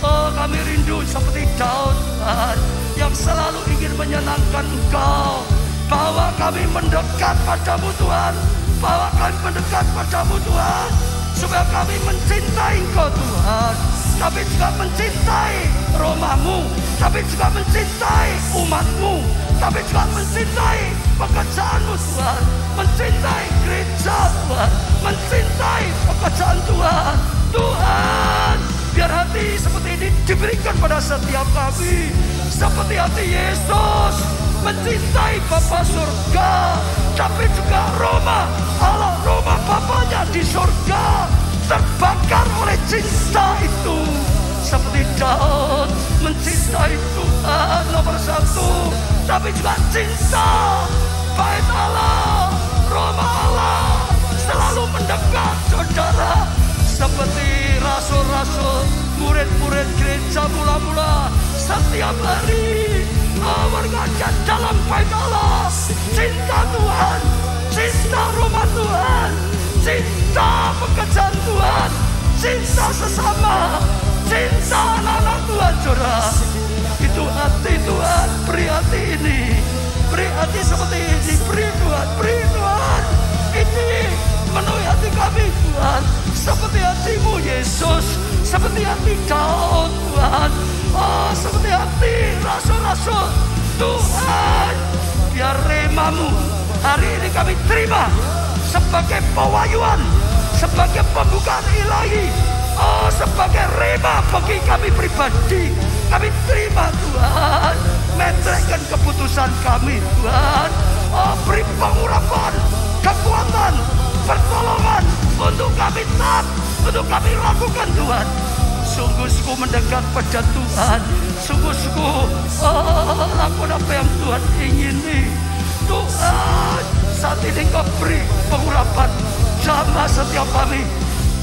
Oh, kami rindu seperti Daud Tuhan, yang selalu ingin menyenangkan Engkau. Bahwa kami mendekat padamu Tuhan, bahwa kami mendekat padamu Tuhan, supaya kami mencintai Engkau Tuhan, tapi juga mencintai rumah-Mu, tapi juga mencintai umat-Mu, tapi juga mencintai pekerjaan-Mu Tuhan, mencintai gereja Tuhan, mencintai pekerjaan Tuhan. Tuhan, biar hati seperti ini diberikan pada setiap kami, seperti hati Yesus, mencintai Bapa surga, tapi juga Roma Allah, Roma Bapanya di surga, terbakar oleh cinta itu. Seperti Daud mencintai Tuhan nomor satu, tapi juga cinta bait Allah, Roma Allah, selalu mendekat saudara. Seperti rasul-rasul, murid-murid gereja mula-mula, setiap hari berkaca dalam bait Allah, cinta Tuhan, cinta rumah Tuhan, cinta pekerjaan Tuhan, cinta sesama, cinta anak-anak Tuhan, saudara. Itu hati Tuhan, beri hati ini, beri hati seperti ini, beri Tuhan, beri Tuhan. Ini memenuhi hati kami Tuhan, seperti hati-Mu Yesus, seperti hati Daud Tuhan, oh seperti hati rasul-rasul Tuhan. Biar rema-Mu hari ini kami terima sebagai pewahyuan, sebagai pembukaan ilahi, oh sebagai rema bagi kami pribadi. Kami terima Tuhan, metreken keputusan kami Tuhan, oh beri pengurapan, kekuatan, pertolongan untuk kami taat, untuk kami lakukan Tuhan. Sungguh-sungguh mendekat pada Tuhan, sungguh-sungguh lakukan apa yang Tuhan ingini. Tuhan, saat ini Kau beri pengurapan, jamah setiap kami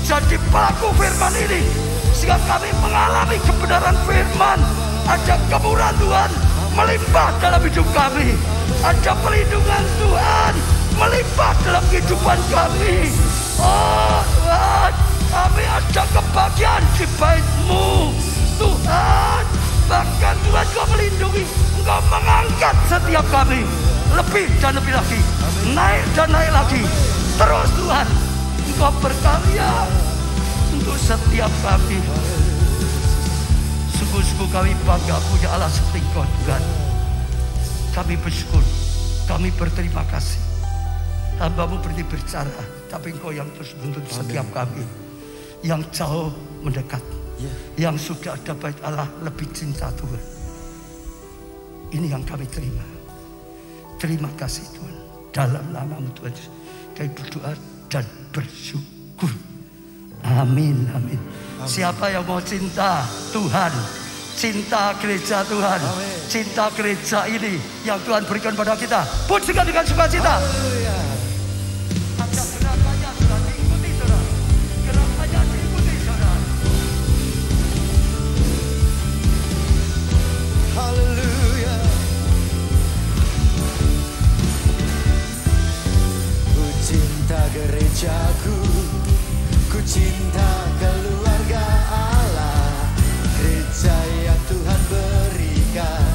jadi pelaku firman ini, sehingga kami mengalami kebenaran firman. Ada kemurahan Tuhan melimpah dalam hidup kami, ada perlindungan Tuhan melimpah dalam kehidupan kami. Oh Tuhan, kami ada kebahagiaan di bait-Mu Tuhan. Bahkan Tuhan juga melindungi, Engkau mengangkat setiap kami lebih dan lebih lagi, naik dan naik lagi. Terus Tuhan, Engkau berkarya untuk setiap kami. Sungguh-sungguh kami bangga punya Allah seperti Engkau Tuhan. Kami bersyukur, kami berterima kasih. Hamba-Mu berhenti bicara, tapi Engkau yang terus menuntut setiap kami. Yang jauh mendekat, yang sudah ada bait Allah lebih cinta Tuhan. Ini yang kami terima. Terima kasih Tuhan. Dalam nama-Mu Tuhan Yesus, kami berdoa dan bersyukur. Amin, amin. Siapa yang mau cinta Tuhan, cinta gereja Tuhan, cinta gereja ini yang Tuhan berikan pada kita, pujikan dengan sukacita. Ada gerakannya sudah diikuti saudara, gerakannya diikuti saudara.
Haleluya. Ku cinta gerejaku, ku cinta keluarga Allah, gereja yang Tuhan berikan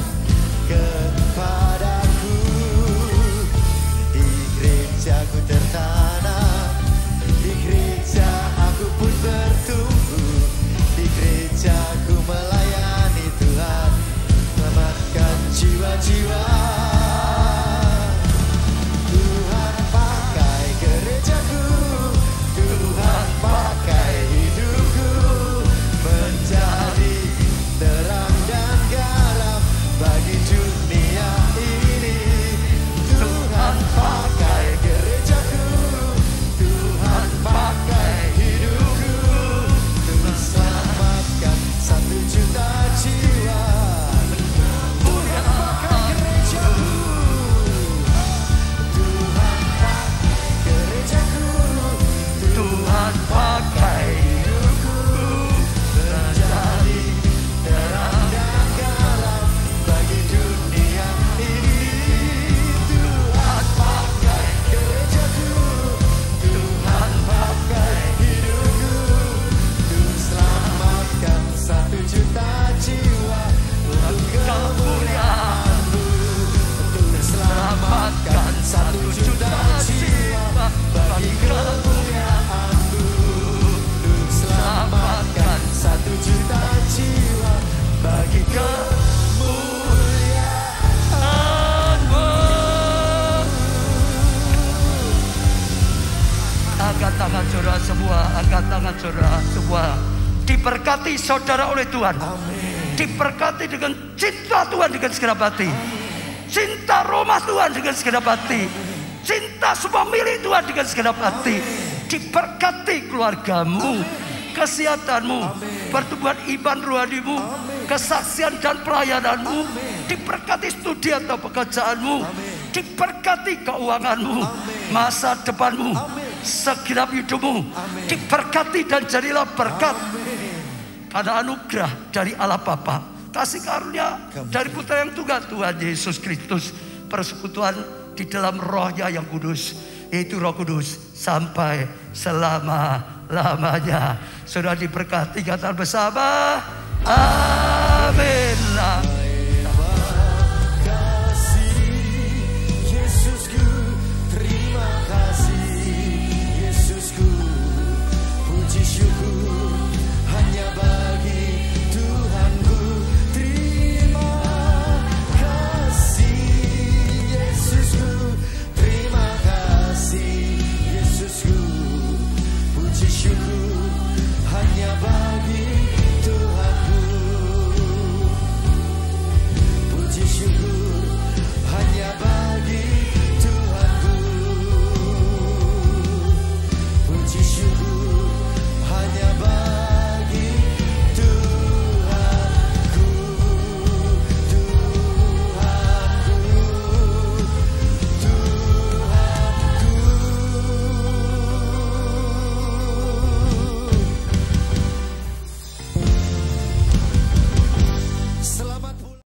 kepadaku. Di gerejaku tertanam, di gereja aku pun bertumbuh, di gerejaku melayani Tuhan, selamatkan jiwa-jiwa. Tuhan pakai gerejaku, Tuhan pakai hidupku, menjadi terang dan garam bagi dunia ini. Tuhan pakai gerejaku,
Angkat tangan saudara semua, angkat tangan saudara semua. Diberkati saudara oleh Tuhan. Diberkati dengan cinta Tuhan dengan segenap hati. Cinta rumah Tuhan dengan segenap hati. Cinta semua milik Tuhan dengan segenap hati. Diberkati keluargamu, kesehatanmu, pertumbuhan iman rohanimu, kesaksian dan pelayananmu. Diberkati studi atau pekerjaanmu. Diberkati keuanganmu, masa depanmu, segenap hidupmu. Diberkati dan jadilah berkat. Karena anugerah dari Allah Bapa, kasih karunia dari Putra yang tunggal Tuhan Yesus Kristus, persekutuan di dalam Roh-Nya yang kudus, yaitu Roh Kudus, sampai selama-lamanya. Sudah diberkati, katakan bersama.